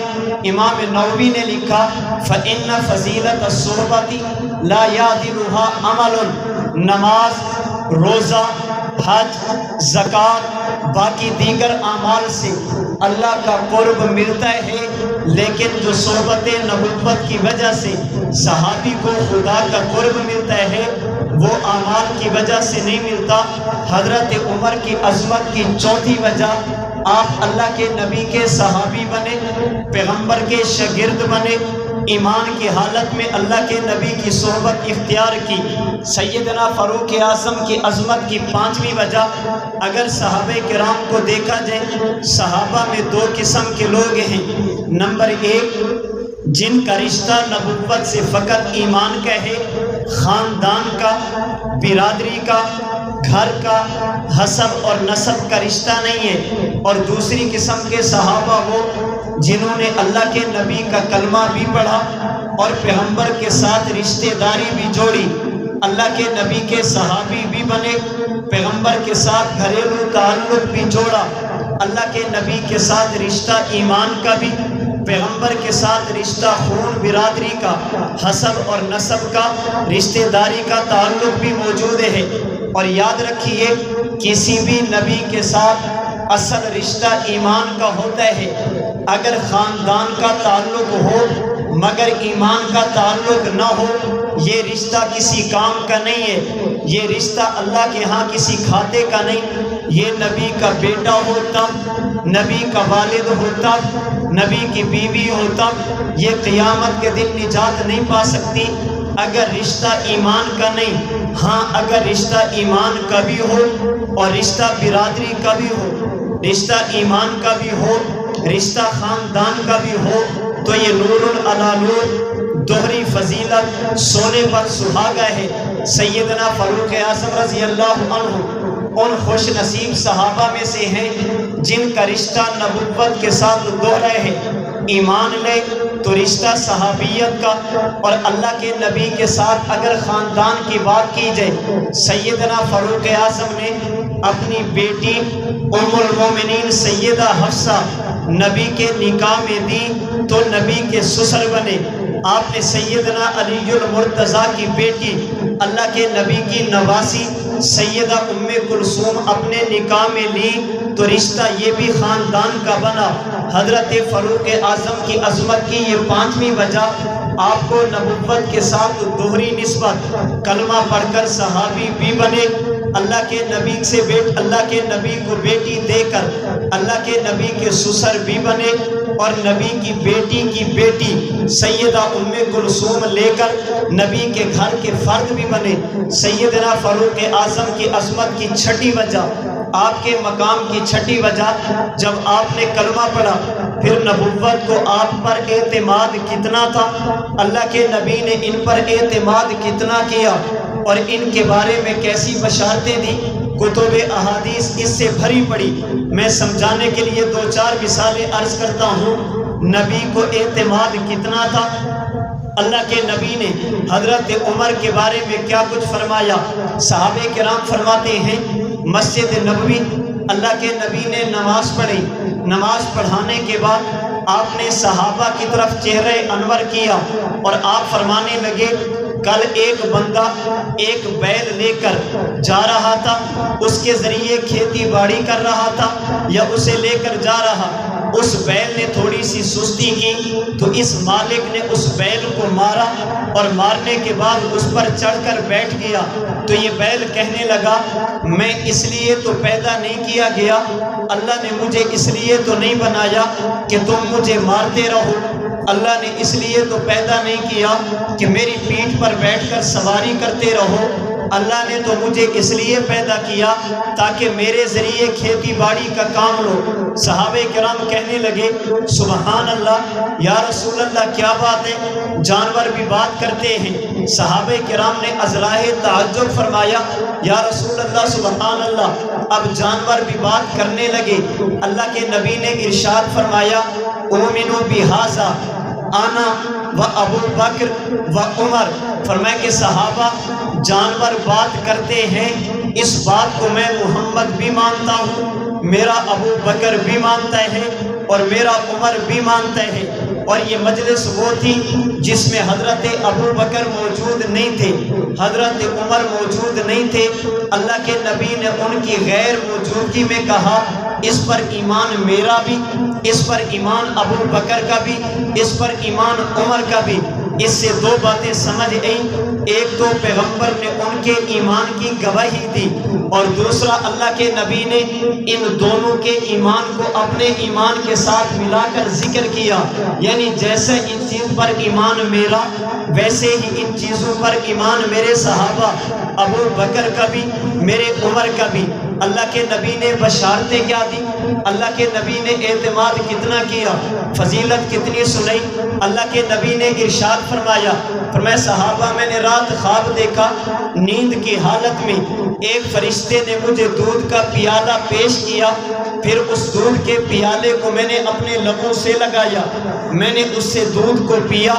امام نووی نے لکھا فَإِنَّ فَضِيلَةَ الصُّحْبَةِ لَا يَعْدِلُهَا عَمَلٌ، نماز، روزہ، حج، زکوٰۃ، باقی دیگر اعمال سے اللہ کا قرب ملتا ہے، لیکن جو صحبت نبوت کی وجہ سے صحابی کو خدا کا قرب ملتا ہے وہ اعمال کی وجہ سے نہیں ملتا۔ حضرت عمر کی عظمت کی چوتھی وجہ، آپ اللہ کے نبی کے صحابی بنے، پیغمبر کے شاگرد بنے، ایمان کی حالت میں اللہ کے نبی کی صحبت اختیار کی۔ سیدنا فاروق اعظم کی عظمت کی 5ویں وجہ، اگر صحابہ کرام کو دیکھا جائے، صحابہ میں 2 قسم کے لوگ ہیں، نمبر 1 جن کا رشتہ نبوت سے فقط ایمان کا ہے، خاندان کا، برادری کا، گھر کا، حسب اور نسب کا رشتہ نہیں ہے، اور دوسری قسم کے صحابہ وہ جنہوں نے اللہ کے نبی کا کلمہ بھی پڑھا اور پیغمبر کے ساتھ رشتہ داری بھی جوڑی، اللہ کے نبی کے صحابی بھی بنے، پیغمبر کے ساتھ گھریلو تعلق بھی جوڑا، اللہ کے نبی کے ساتھ رشتہ ایمان کا بھی، پیغمبر کے ساتھ رشتہ خون برادری کا، حسب اور نسب کا، رشتہ داری کا تعلق بھی موجود ہے۔ اور یاد رکھیے کسی بھی نبی کے ساتھ اصل رشتہ ایمان کا ہوتا ہے۔ اگر خاندان کا تعلق ہو مگر ایمان کا تعلق نہ ہو، یہ رشتہ کسی کام کا نہیں ہے، یہ رشتہ اللہ کے ہاں کسی کھاتے کا نہیں۔ یہ نبی کا بیٹا ہو تب، نبی کا والد ہو تب، نبی کی بیوی ہو تب، یہ قیامت کے دن نجات نہیں پا سکتی اگر رشتہ ایمان کا نہیں۔ ہاں اگر رشتہ ایمان کا بھی ہو اور رشتہ برادری کا بھی ہو، رشتہ ایمان کا بھی ہو، رشتہ خاندان کا بھی ہو، تو یہ نور علی نور، دوہری فضیلت، سونے پر سہاگا ہے۔ سیدنا فاروق اعظم رضی اللہ عنہ ان خوش نصیب صحابہ میں سے ہیں جن کا رشتہ نبوت کے ساتھ دوہرا ہے۔ ایمان لے تو رشتہ صحابیت کا، اور اللہ کے نبی کے ساتھ اگر خاندان کی بات کی جائے، سیدنا فاروق اعظم نے اپنی بیٹی ام المومنین سیدہ حفصہ نبی کے نکاح میں دی تو نبی کے سسر بنے۔ آپ نے سیدنا علی المرتضیٰ کی بیٹی اللہ کے نبی کی نواسی سیدہ ام کلثوم اپنے نکاح میں لی تو رشتہ یہ بھی خاندان کا بنا۔ حضرت فاروق اعظم کی عظمت کی یہ 5ویں وجہ، آپ کو نبوت کے ساتھ دوہری نسبت، کلمہ پڑھ کر صحابی بھی بنے، اللہ کے نبی سے اللہ کے نبی کو بیٹی دے کر اللہ کے نبی کے سسر بھی بنے، اور نبی کی بیٹی سیدہ ام کلثوم لے کر نبی کے گھر کے فرد بھی بنے۔ سیدنا فاروق اعظم کی عظمت کی 6ٹھی وجہ، آپ کے مقام کی 6ٹھی وجہ، جب آپ نے کلمہ پڑھا پھر نبوت کو آپ پر اعتماد کتنا تھا، اللہ کے نبی نے ان پر اعتماد کتنا کیا اور ان کے بارے میں کیسی بشارتیں دی، کتب احادیث اس سے بھری پڑی۔ میں سمجھانے کے لیے 2-4 مثالیں عرض کرتا ہوں۔ نبی کو اعتماد کتنا تھا، اللہ کے نبی نے حضرت عمر کے بارے میں کیا کچھ فرمایا۔ صحابہ کرام فرماتے ہیں مسجد نبوی اللہ کے نبی نے نماز پڑھی، نماز پڑھانے کے بعد آپ نے صحابہ کی طرف چہرہ انور کیا اور آپ فرمانے لگے، کل ایک بندہ ایک بیل لے کر جا رہا تھا، اس کے ذریعے کھیتی باڑی کر رہا تھا یا اسے لے کر جا رہا، اس بیل نے تھوڑی سی سستی کی تو اس مالک نے اس بیل کو مارا اور مارنے کے بعد اس پر چڑھ کر بیٹھ گیا، تو یہ بیل کہنے لگا میں اس لیے تو پیدا نہیں کیا گیا، اللہ نے مجھے اس لیے تو نہیں بنایا کہ تم مجھے مارتے رہو، اللہ نے اس لیے تو پیدا نہیں کیا کہ میری پیٹھ پر بیٹھ کر سواری کرتے رہو، اللہ نے تو مجھے اس لیے پیدا کیا تاکہ میرے ذریعے کھیتی باڑی کا کام لو۔ صحابہ کرام کہنے لگے سبحان اللہ یا رسول اللہ، کیا بات ہے، جانور بھی بات کرتے ہیں۔ صحابہ کرام نے ازراہ تعجب فرمایا یا رسول اللہ سبحان اللہ، اب جانور بھی بات کرنے لگے۔ اللہ کے نبی نے ارشاد فرمایا اومنو بہذا انا و ابو بکر و عمر، فرمایا کہ صحابہ جانور بات کرتے ہیں، اس بات کو میں محمد بھی مانتا ہوں، میرا ابو بکر بھی مانتا ہے اور میرا عمر بھی مانتا ہے۔ اور یہ مجلس وہ تھی جس میں حضرت ابو بکر موجود نہیں تھے، حضرت عمر موجود نہیں تھے، اللہ کے نبی نے ان کی غیر موجودگی میں کہا اس پر ایمان میرا بھی، اس پر ایمان ابو بکر کا بھی، اس پر ایمان عمر کا بھی۔ اس سے 2 باتیں سمجھ آئیں، ایک تو پیغمبر نے ان کے ایمان کی گواہی دی اور دوسرا اللہ کے نبی نے ان دونوں کے ایمان کو اپنے ایمان کے ساتھ ملا کر ذکر کیا، یعنی جیسے ان چیز پر ایمان میرا ویسے ہی ان چیزوں پر ایمان میرے صحابہ ابو بکر کا بھی، میرے عمر کا بھی۔ اللہ کے نبی نے بشارتیں کیا دی، اللہ کے نبی نے اعتماد کتنا کیا، فضیلت کتنی سنائی۔ اللہ کے نبی نے ارشاد فرمایا صحابہ میں نے رات خواب دیکھا، نیند کی حالت میں ایک فرشتے نے مجھے دودھ کا پیالہ پیش کیا، پھر اس دودھ کے پیالے کو میں نے اپنے لبوں سے لگایا، میں نے اس سے دودھ کو پیا،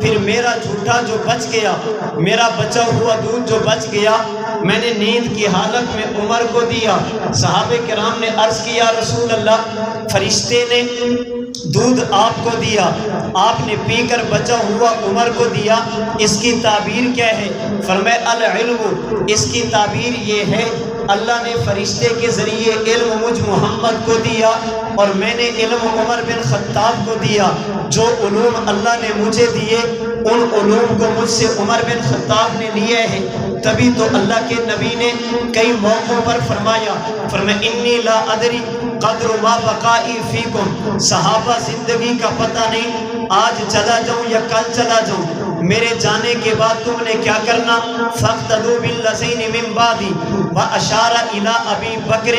پھر میرا جھوٹا جو بچ گیا، میرا بچا ہوا دودھ جو بچ گیا، میں نے نیند کی حالت میں عمر کو دیا۔ صحابہ کرام نے عرض کیا رسول اللہ، فرشتے نے دودھ آپ کو دیا، آپ نے پی کر بچا ہوا عمر کو دیا، اس کی تعبیر کیا ہے؟ فرمایا العلم، اس کی تعبیر یہ ہے اللہ نے فرشتے کے ذریعے علم مجھ محمد کو دیا اور میں نے علم عمر بن خطاب کو دیا۔ جو علوم اللہ نے مجھے دیے ان علوم کو مجھ سے عمر بن خطاب نے لیے ہیں۔ تبھی تو اللہ کے نبی نے کئی موقعوں پر فرمایا انی لا ادری قدر ما بقائی فیکم، صحابہ زندگی کا پتہ نہیں آج چلا جاؤں یا کل چلا جاؤں، میرے جانے کے بعد تم نے کیا کرنا؟ فاقتدوا بالذین من بعدی واشار الی ابی بکر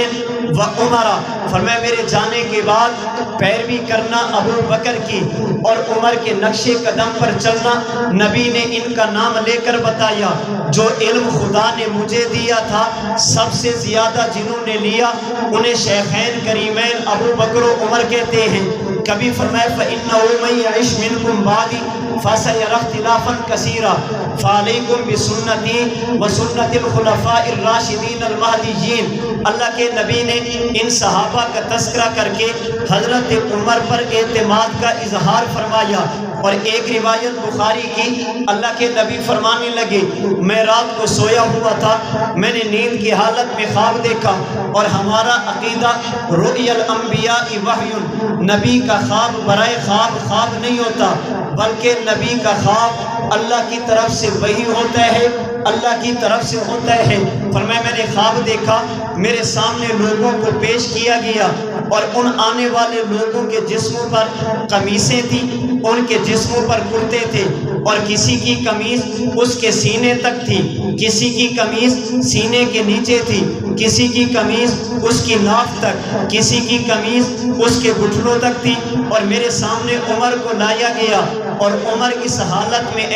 وعمر، فرمایا میرے جانے کے بعد پیروی کرنا ابو بکر کی اور عمر کے نقش قدم پر چلنا۔ نبی نے ان کا نام لے کر بتایا، جو علم خدا نے مجھے دیا تھا سب سے زیادہ جنہوں نے لیا انہیں شیخین کریمین ابو بکر و عمر کہتے ہیں۔ کبھی فرمایا فَإِنَّهُ مَن يَعِشْ مِنكُم بَعْدِي فَسَيَرَى اخْتِلَافًا كَثِيرًا فَعَلَيْكُم بِسُنَّتِي وَسُنَّتِ الْخُلَفَاءِ الرَّاشِدِينَ الْمَهْدِيِّينَ۔ اللہ کے نبی نے ان صحابہ کا تذکرہ کر کے حضرت عمر پر اعتماد کا اظہار فرمایا۔ اور ایک روایت بخاری کی، اللہ کے نبی فرمانے لگے میں رات کو سویا ہوا تھا، میں نے نیند کی حالت میں خواب دیکھا، اور ہمارا عقیدہ رؤی الانبیاء وحی، نبی کا خواب برائے خواب نہیں ہوتا، بلکہ نبی کا خواب اللہ کی طرف سے وحی ہوتا ہے، اللہ کی طرف سے ہوتا ہے۔ فرمایا میں نے خواب دیکھا، میرے سامنے لوگوں کو پیش کیا گیا اور ان آنے والے لوگوں کے جسموں پر قمیصیں تھیں، ان کے جسموں پر کرتے تھے، اور کسی کی قمیص اس کے سینے تک تھی، کسی کی قمیص سینے کے نیچے تھی، کسی کی قمیص اس کی ناف تک، کسی کی قمیص اس کے گھٹنوں تک تھی، اور میرے سامنے عمر کو لایا گیا، اور عمر اس حالت میں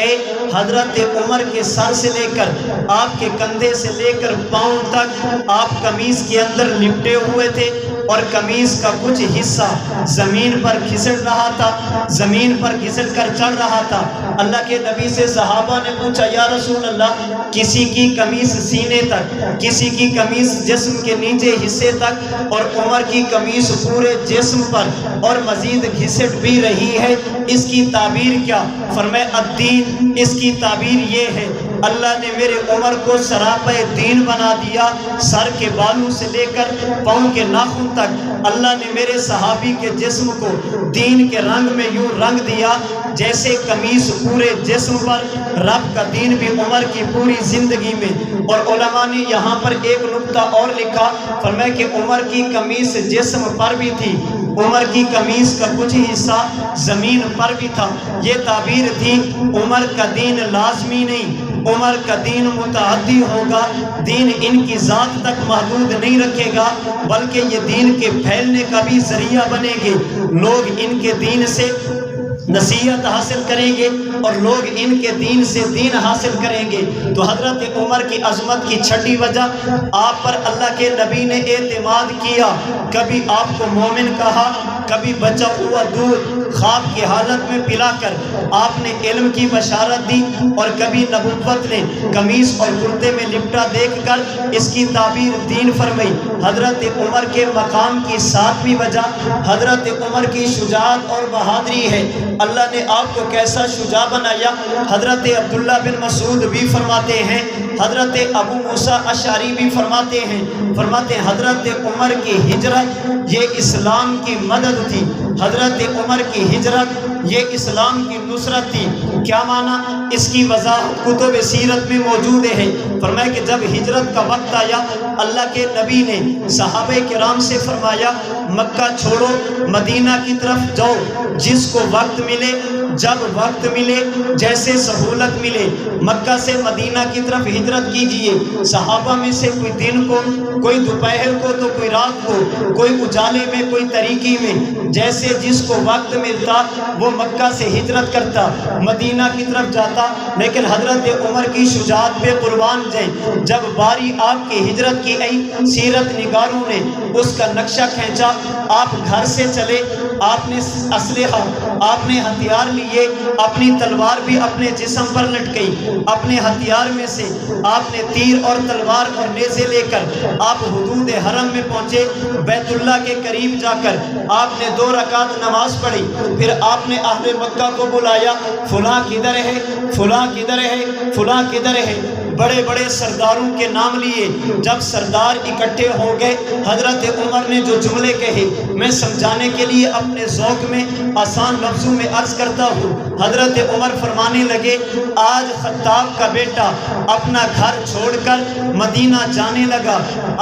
حضرت عمر کے سر سے لے کر آپ کے کندھے سے لے کر پاؤں تک آپ قمیص کے اندر لپٹے ہوئے تھے، اور قمیص کا کچھ حصہ زمین پر گھسٹ رہا تھا، زمین پر گھسٹ کر چڑھ رہا تھا۔ اللہ کے نبی سے صحابہ نے پوچھا یا رسول اللہ، کسی کی قمیص سینے تک، کسی کی قمیص جسم کے نیچے حصے تک، اور عمر کی قمیص پورے جسم پر اور مزید گھسٹ بھی رہی ہے، اس کی تعبیر کیا؟ فرمایا الدین، اس کی تعبیر یہ ہے اللہ نے میرے عمر کو سراپے دین بنا دیا، سر کے بالوں سے لے کر پاؤں کے ناخن تک اللہ نے میرے صحابی کے جسم کو دین کے رنگ میں یوں رنگ دیا جیسے قمیص پورے جسم پر، رب کا دین بھی عمر کی پوری زندگی میں۔ اور علماء نے یہاں پر ایک نقطہ اور لکھا، فرمایا کہ عمر کی قمیص جسم پر بھی تھی، عمر کی قمیص کا کچھ حصہ زمین پر بھی تھا۔ یہ تعبیر تھی عمر کا دین لازمی نہیں، عمر کا دین متعدی ہوگا، دین ان کی ذات تک محدود نہیں رکھے گا، بلکہ یہ دین کے پھیلنے کا بھی ذریعہ بنے گے۔ لوگ ان کے دین سے نصیحت حاصل کریں گے اور لوگ ان کے دین سے دین حاصل کریں گے۔ تو حضرت عمر کی عظمت کی چھٹی وجہ، آپ پر اللہ کے نبی نے اعتماد کیا، کبھی آپ کو مومن کہا، کبھی بچا ہوا دودھ خواب کی حالت میں پلا کر آپ نے علم کی بشارت دی، اور کبھی نبوت نے قمیص اور کرتے میں لپٹا دیکھ کر اس کی تعبیر دین فرمائی۔ حضرت عمر کے مقام کی ساتویں وجہ حضرت عمر کی شجاعت اور بہادری ہے۔ اللہ نے آپ کو کیسا شجاع بنایا؟ حضرت عبداللہ بن مسعود بھی فرماتے ہیں، حضرت ابو موسیٰ اشعری بھی فرماتے ہیں حضرت عمر کی ہجرت یہ اسلام کی مدد تھی، حضرت عمر کی ہجرت یہ اسلام کی نصرت تھی۔ کیا معنی؟ اس کی وضاحت کتب سیرت میں موجود ہے۔ فرمایا کہ جب ہجرت کا وقت آیا، اللہ کے نبی نے صحابہ کرام سے فرمایا مکہ چھوڑو، مدینہ کی طرف جاؤ، جس کو وقت ملے جب وقت ملے، جیسے سہولت ملے، مکہ سے مدینہ کی طرف ہجرت کیجئے۔ صحابہ میں سے کوئی دن کو، کوئی دوپہر کو، تو کوئی رات کو، کوئی اجالے میں، کوئی تاریکی میں، جیسے جس کو وقت ملتا وہ مکہ سے ہجرت کرتا، مدینہ کی طرف جاتا۔ لیکن حضرت عمر کی شجاعت پہ قربان جائیں، جب باری آپ کی ہجرت کی آئی، سیرت نگاروں نے اس کا نقشہ کھینچا۔ آپ گھر سے چلے، آپ نے اسلحہ، آپ نے ہتھیار لیے، اپنی تلوار بھی اپنے جسم پر لٹکئی، اپنے ہتھیار میں سے آپ نے تیر اور تلوار اور نیزے لے کر آپ حدود حرم میں پہنچے۔ بیت اللہ کے قریب جا کر آپ نے 2 رکعت نماز پڑھی، پھر آپ نے اہل مکہ کو بلایا، فلاں کدھر ہے، فلاں کدھر ہے، فلاں کدھر ہے، بڑے بڑے سرداروں کے نام لیے۔ جب سردار اکٹھے ہو گئے، حضرت عمر نے جو جملے کہے میں سمجھانے کے لیے اپنے ذوق میں آسان لفظوں میں عرض کرتا ہوں۔ حضرت عمر فرمانے لگے، آج خطاب کا بیٹا اپنا گھر چھوڑ کر مدینہ جانے لگا،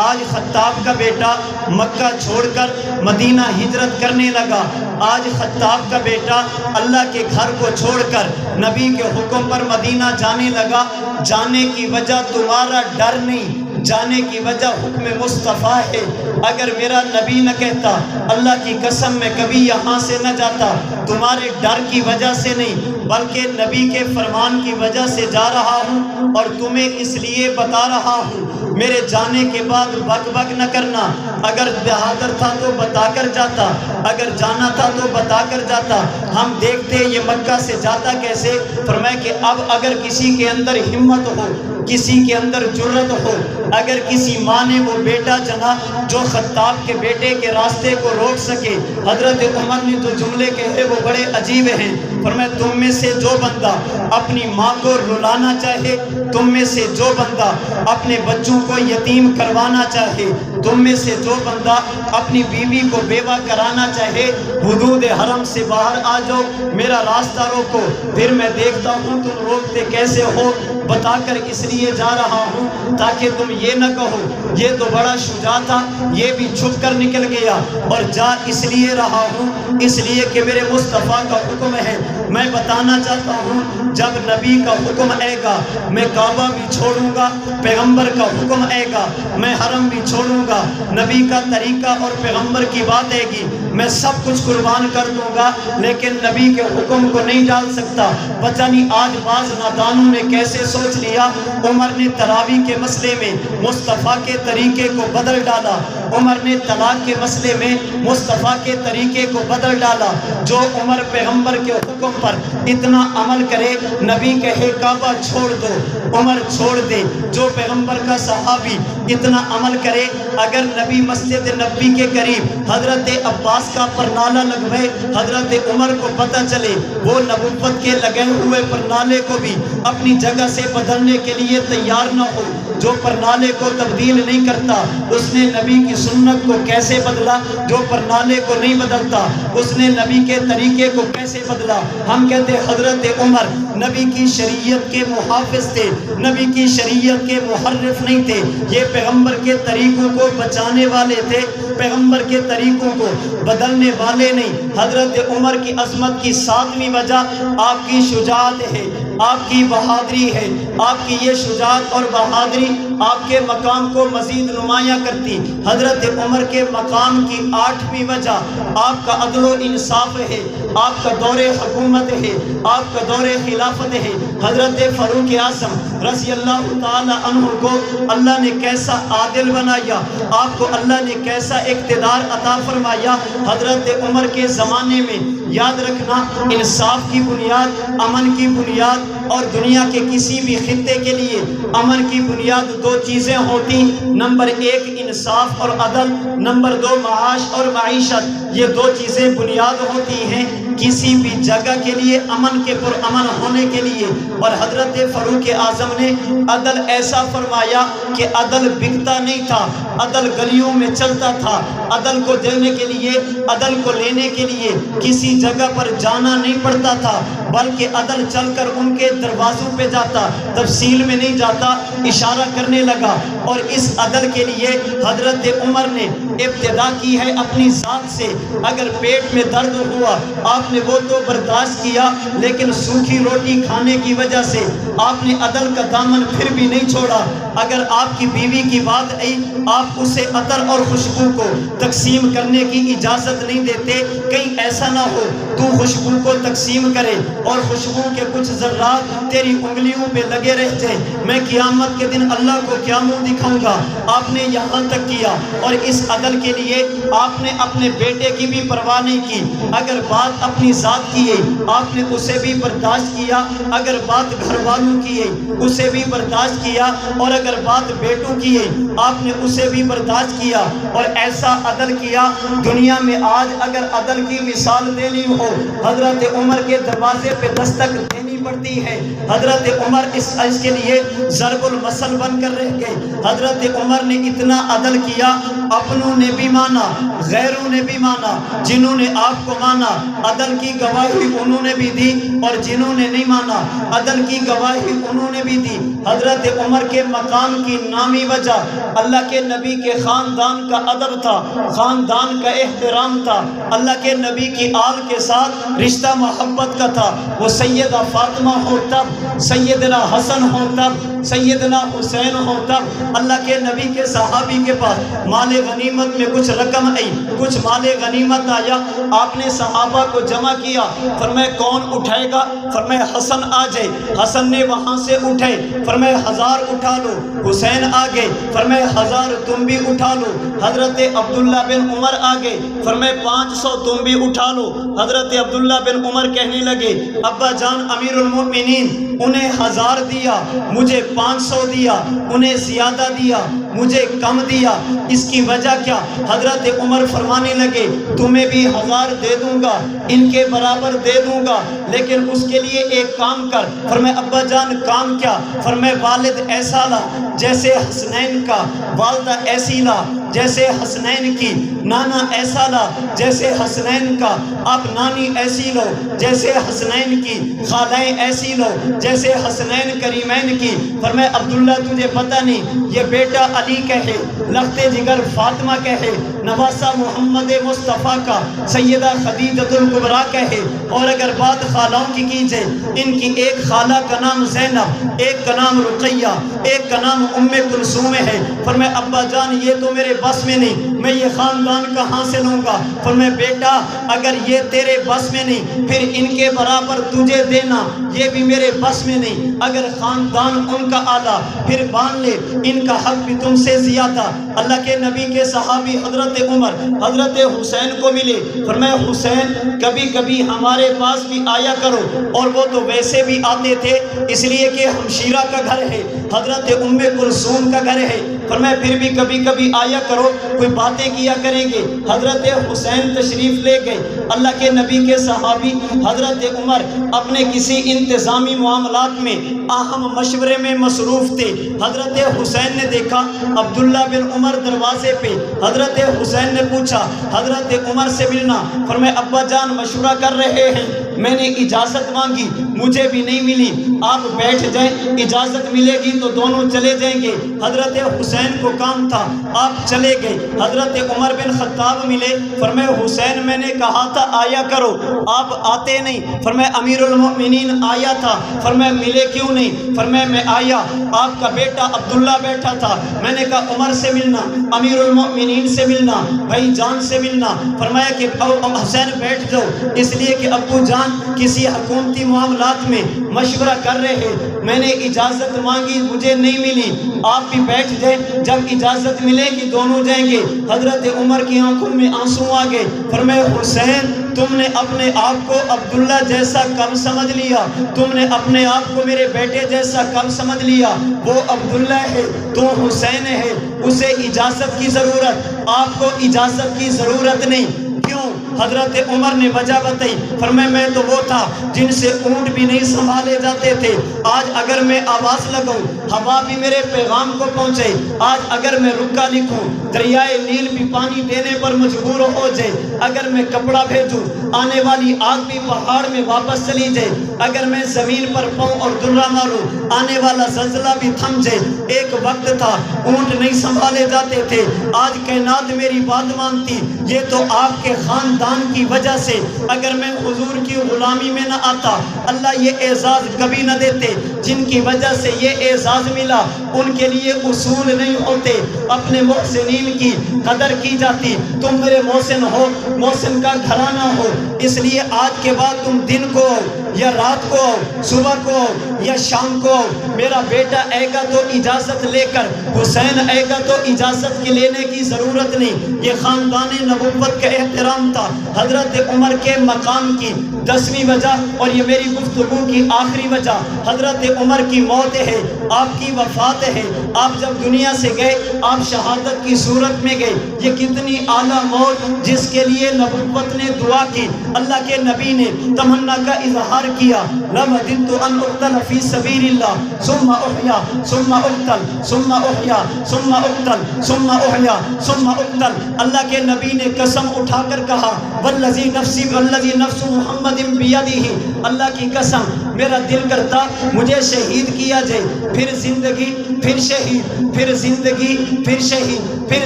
آج خطاب کا بیٹا مکہ چھوڑ کر مدینہ ہجرت کرنے لگا، آج خطاب کا بیٹا اللہ کے گھر کو چھوڑ کر نبی کے حکم پر مدینہ جانے لگا۔ جانے کی وجہ تمہارا ڈر نہیں، جانے کی وجہ حکم مصطفیٰ ہے۔ اگر میرا نبی نہ کہتا، اللہ کی قسم میں کبھی یہاں سے نہ جاتا۔ تمہارے ڈر کی وجہ سے نہیں، بلکہ نبی کے فرمان کی وجہ سے جا رہا ہوں، اور تمہیں اس لیے بتا رہا ہوں۔ میرے جانے کے بعد بک بک نہ کرنا، اگر بہادر تھا تو بتا کر جاتا، اگر جانا تھا تو بتا کر جاتا۔ ہم دیکھتے یہ مکہ سے جاتا کیسے؟ فرمایا کہ اب اگر کسی کے اندر ہمت ہو، کسی کے اندر جرت ہو، اگر کسی ماں نے وہ بیٹا جنا جو خطاب کے بیٹے کے راستے کو روک سکے۔ حضرت عمر نے جو جملے کہے وہ بڑے عجیب ہیں۔ فرمایا تم میں سے جو بندہ اپنی ماں کو رلانا چاہے، تم میں سے جو بندہ اپنے بچوں کو یتیم کروانا چاہے، تم میں سے جو بندہ اپنی بیوی کو بیوہ کرانا چاہے، حدود حرم سے باہر آ جاؤ، میرا راستہ روکو، پھر میں دیکھتا ہوں تم روکتے کیسے ہو۔ بتا کر اس لیے جا رہا ہوں تاکہ تم یہ نہ کہو یہ تو بڑا شجاع تھا، یہ بھی چھپ کر نکل گیا، اور جا اس لیے رہا ہوں اس لیے کہ میرے مصطفیٰ کا حکم ہے۔ میں بتانا چاہتا ہوں جب نبی کا حکم آئے گا میں کعبہ بھی چھوڑوں گا، پیغمبر کا حکم آئے گا میں حرم بھی چھوڑوں گا، نبی کا طریقہ اور پیغمبر کی بات آئے گی میں سب کچھ قربان کر دوں گا، لیکن نبی کے حکم کو نہیں ڈال سکتا۔ پتہ نہیں آج بعض نادانوں نے کیسے سوچ لیا، عمر نے تراویح کے مسئلے میں مصطفیٰ کے طریقے کو بدل ڈالا، عمر نے طلاق کے مسئلے میں مصطفیٰ کے طریقے کو بدل ڈالا۔ جو عمر پیغمبر کے حکم پر اتنا عمل کرے، نبی کہے کعبہ چھوڑ دو، عمر چھوڑ دے۔ جو پیغمبر کا صحابی اتنا عمل کرے، اگر نبی مسجد نبی کے قریب حضرت عباس کا پرنالہ لگوائے، حضرت عمر کو پتہ چلے، وہ نبوت کے لگے ہوئے پرنالے کو بھی اپنی جگہ سے بدلنے کے لیے تیار نہ ہو۔ جو پرنالے کو تبدیل نہیں کرتا اس نے نبی کی سنت کو کیسے بدلا؟ جو پرنالے کو نہیں بدلتا اس نے نبی کے طریقے کو کیسے بدلا؟ ہم کہتے حضرت عمر نبی کی شریعت کے محافظ تھے، نبی کی شریعت کے محرف نہیں تھے، یہ پیغمبر کے طریقوں کو بچانے والے تھے، پیغمبر کے طریقوں کو بدلنے والے نہیں۔ حضرت عمر کی عظمت کی 7ویں وجہ آپ کی شجاعت ہے، آپ کی بہادری ہے۔ آپ کی یہ شجاعت اور بہادری آپ کے مقام کو مزید نمایاں کرتی۔ حضرت عمر کے مقام کی 8ویں وجہ آپ کا عدل و انصاف ہے، آپ کا دور حکومت ہے، آپ کا دور خلافت ہے۔ حضرت فاروق اعظم رضی اللہ تعالی عنہ کو اللہ نے کیسا عادل بنایا، آپ کو اللہ نے کیسا اقتدار عطا فرمایا۔ حضرت عمر کے زمانے میں یاد رکھنا، انصاف کی بنیاد، امن کی بنیاد، اور دنیا کے کسی بھی خطے کے لیے امن کی بنیاد 2 چیزیں ہوتی، نمبر 1 انصاف اور عدل، نمبر 2 معاش اور معیشت۔ یہ 2 چیزیں بنیاد ہوتی ہیں کسی بھی جگہ کے لیے، امن کے پرامن ہونے کے لیے۔ اور حضرت فاروق اعظم نے عدل ایسا فرمایا کہ عدل بکتا نہیں تھا، عدل گلیوں میں چلتا تھا۔ عدل کو دینے کے لیے، عدل کو لینے کے لیے کسی جگہ پر جانا نہیں پڑتا تھا، بلکہ عدل چل کر ان کے دروازوں پہ جاتا، تفصیل میں نہیں جاتا، اشارہ کرنے لگا۔ اور اس عدل کے لیے حضرت عمر نے ابتدا کی ہے اپنی ذات سے. اگر پیٹ میں درد ہوا آپ نے وہ تو برداشت کیا، لیکن سوکھی روٹی کھانے کی وجہ سے آپ نے عدل کا دامن پھر بھی نہیں چھوڑا. اگر آپ کی بیوی کی بات آئی آپ اسے عطر اور خوشبو کو تقسیم کرنے کی اجازت نہیں دیتے. کہیں ایسا نہ ہو تو خوشبو کو تقسیم کرے اور خوشبو کے کچھ ذرات تیری انگلیوں پہ لگے رہ جائیں. میں قیامت کے دن اللہ کو کیا منہ دکھاؤں گا. آپ نے یہاں تک کیا، اور اس عدل کے لیے آپ نے اپنے بیٹے کی بھی پرواہ نہیں کی. اگر بات اپنی ذات کی ہے آپ نے اسے بھی برداشت کیا، اگر بات گھر والوں کی ہے اسے بھی برداشت کیا، اور اگر بات بیٹوں کی ہے آپ نے اسے بھی برداشت کیا. اور ایسا عدل کیا دنیا میں آج اگر عدل کی مثال دینی ہو حضرت عمر کے دروازے پہ دستک دینی پڑتی ہے. حضرت عمر اس کے لیے ضرب المثل بن کر رہ گئے. حضرت عمر نے اتنا عدل کیا، اپنوں نے بھی مانا غیروں نے بھی مانا. جنہوں نے آپ کو مانا عدل کی گواہی انہوں نے بھی دی، اور جنہوں نے نہیں مانا عدل کی گواہی انہوں نے بھی دی. حضرت عمر کے مقام کی نامی وجہ اللہ کے نبی کے خاندان کا ادب تھا، خاندان کا احترام تھا، اللہ کے نبی کی آل کے ساتھ رشتہ محبت کا تھا. وہ سیدہ فاطمہ ہو تب، سیدنا حسن ہو تب، سیدنا حسین ہو تب. اللہ کے نبی کے صحابی کے پاس مال غنیمت میں کچھ رقم آئی، کچھ مال غنیمت آیا. آپ نے صحابہ کو جمع کیا، فرمائے کون اٹھائے گا؟ فرمائے حسن آ جائے. حسن نے وہاں سے اٹھے، فرمائے 1000 اٹھا لو. حسین آگے، فرمائے 1000 تم بھی اٹھا لو. حضرت عبداللہ بن عمر آگے، فرمائے 500 تم بھی اٹھا لو. حضرت عبداللہ بن عمر کہنے لگے ابا جان امیر المؤمنین انہیں 1000 دیا، مجھے 500 دیا، انہیں زیادہ دیا، مجھے کم دیا. اس کی وجہ کیا؟ حضرت عمر فرمانے لگے تمہیں بھی 1000 دے دوں گا، ان کے برابر دے دوں گا، لیکن اس کے لیے ایک کام کر. فرمائے ابا جان کام کیا؟ فرمائے والد ایسا لا جیسے حسنین کا، والدہ ایسی لا جیسے حسنین کی، نانا ایسا لا جیسے حسنین کا، اب نانی ایسی لو جیسے حسنین کی، خالائیں ایسی لو جیسے حسنین کریمین کی. فرمائے عبداللہ تجھے پتہ نہیں یہ بیٹا علی کہے، لخت جگر فاطمہ کہے، نواسہ محمد مصطفیٰ کا سیدہ خدیجۃ الکبریٰ کہے، اور اگر بات خالاؤں کی جائے ان کی ایک خالہ کا نام زینب، ایک کا نام رقیہ، ایک کا نام ام کلثوم ہے. فرمائے ابا جان یہ تو میرے بس میں نہیں، میں یہ خاندان کہاں سے لوں گا؟ فرمائے بیٹا اگر یہ تیرے بس میں نہیں پھر ان کے برابر تجھے دینا یہ بھی میرے بس میں نہیں. اگر خاندان ان کا اعلیٰ پھر مان لے ان کا حق بھی تم سے زیادہ. اللہ کے نبی کے صحابی حضرت عمر حضرت حسین کو ملے، فرمایا حسین کبھی کبھی ہمارے پاس بھی آیا کرو، اور وہ تو ویسے بھی آتے تھے اس لیے کہ ہمشیرہ کا گھر ہے، حضرت ام کلثوم کا گھر ہے. فرمایا پھر بھی کبھی کبھی آیا کرو، کوئی باتیں کیا کریں گے. حضرت حسین تشریف لے گئے. اللہ کے نبی کے صحابی حضرت عمر اپنے کسی انتظامی معاملات میں اہم مشورے میں مصروف تھے. حضرت حسین نے دیکھا عبداللہ بن عمر دروازے پہ. حضرت حسین نے پوچھا حضرت عمر سے ملنا. فرمایا ابا جان مشورہ کر رہے ہیں، میں نے اجازت مانگی مجھے بھی نہیں ملی، آپ بیٹھ جائیں، اجازت ملے گی تو دونوں چلے جائیں گے. حضرت حسین کو کام تھا آپ چلے گئے. حضرت عمر بن خطاب ملے. فرمایا حسین میں نے کہا تھا آیا کرو، آپ آتے نہیں. فرمایا امیر المؤمنین آیا تھا. فرمایا ملے کیوں نہیں؟ فرمایا میں آیا، آپ کا بیٹا عبداللہ بیٹھا تھا، میں نے کہا عمر سے ملنا، امیر المؤمنین سے ملنا، بھائی جان سے ملنا. فرمایا کہ حسین بیٹھ جاؤ، اس لیے کہ ابو جان کسی حکومتی معاملات میں مشورہ کر رہے ہیں، میں نے اجازت مانگی مجھے نہیں ملی، آپ بھی بیٹھ جائیں، جب اجازت ملے گی دونوں جائیں گے. حضرت عمر کی آنکھوں میں آنسو آ گئے. فرمایا حسین تم نے اپنے آپ کو عبداللہ جیسا کم سمجھ لیا، تم نے اپنے آپ کو میرے بیٹے جیسا کم سمجھ لیا. وہ عبداللہ ہے تو حسین ہے، اسے اجازت کی ضرورت، آپ کو اجازت کی ضرورت نہیں. کیوں؟ حضرت عمر نے وجہ بتائی. فرمایا میں تو وہ تھا جن سے اونٹ بھی نہیں سنبھالے جاتے تھے، آج اگر میں آواز لگاؤں ہوا بھی میرے پیغام کو پہنچے، آج اگر میں رکا لکھوں دریائے نیل بھی پانی دینے پر مجبور ہو جائے، اگر میں کپڑا بھیجوں آنے والی آگ بھی پہاڑ میں واپس چلی جائے، اگر میں زمین پر پاؤں اور درہ ماروں آنے والا زلزلہ بھی تھم جائے۔ ایک وقت تھا اونٹ نہیں سنبھالے جاتے تھے، آج کائنات میری بات مانتی، یہ تو آپ کے خاندان کی وجہ سے۔ اگر میں حضور کی غلامی میں نہ آتا اللہ یہ اعزاز کبھی نہ دیتے۔ جن کی وجہ سے یہ اعزاز ملا ان کے لیے اصول نہیں ہوتے، اپنے محسنین کی قدر کی جاتی۔ تم میرے محسن ہو، محسن کا گھرانہ ہو، اس لیے آج کے بعد تم دن کو یا رات کو صبح کو یا شام کو میرا بیٹا آئے گا تو اجازت لے کر، حسین آئے گا تو اجازت کے لینے کی ضرورت نہیں۔ یہ خاندان نبوت کا احترام تھا۔ حضرت عمر کے مقام کی 10ویں وجہ اور یہ میری گفتگو کی آخری وجہ، حضرت عمر کی موت ہے، آپ کی وفات ہے۔ آپ جب دنیا سے گئے آپ شہادت کی صورت میں گئے۔ یہ کتنی اعلیٰ موت جس کے لیے نبوت نے دعا کی، اللہ کے نبی نے تمنا کا اظہار کیا، لَوَدِدتُ أَنْ أُقْتَلَ فِي سَبِيلِ اللَّهِ ثُمَّ أُحْيَا ثُمَّ أُقْتَلْ ثُمَّ أُحْيَا ثُمَّ أُقْتَلْ ثُمَّ أُحْيَا ثُمَّ أُقْتَلْ۔ اللہ کے نبی نے قسم اٹھا کر کہا، وَالَّذِي نَفْسُ مُحَمَّدٍ بِيَدِهِ، اللہ کی قسم میرا دل کرتا مجھے شہید کیا جائے، پھر زندگی پھر شہید، پھر زندگی پھر شہید، پھر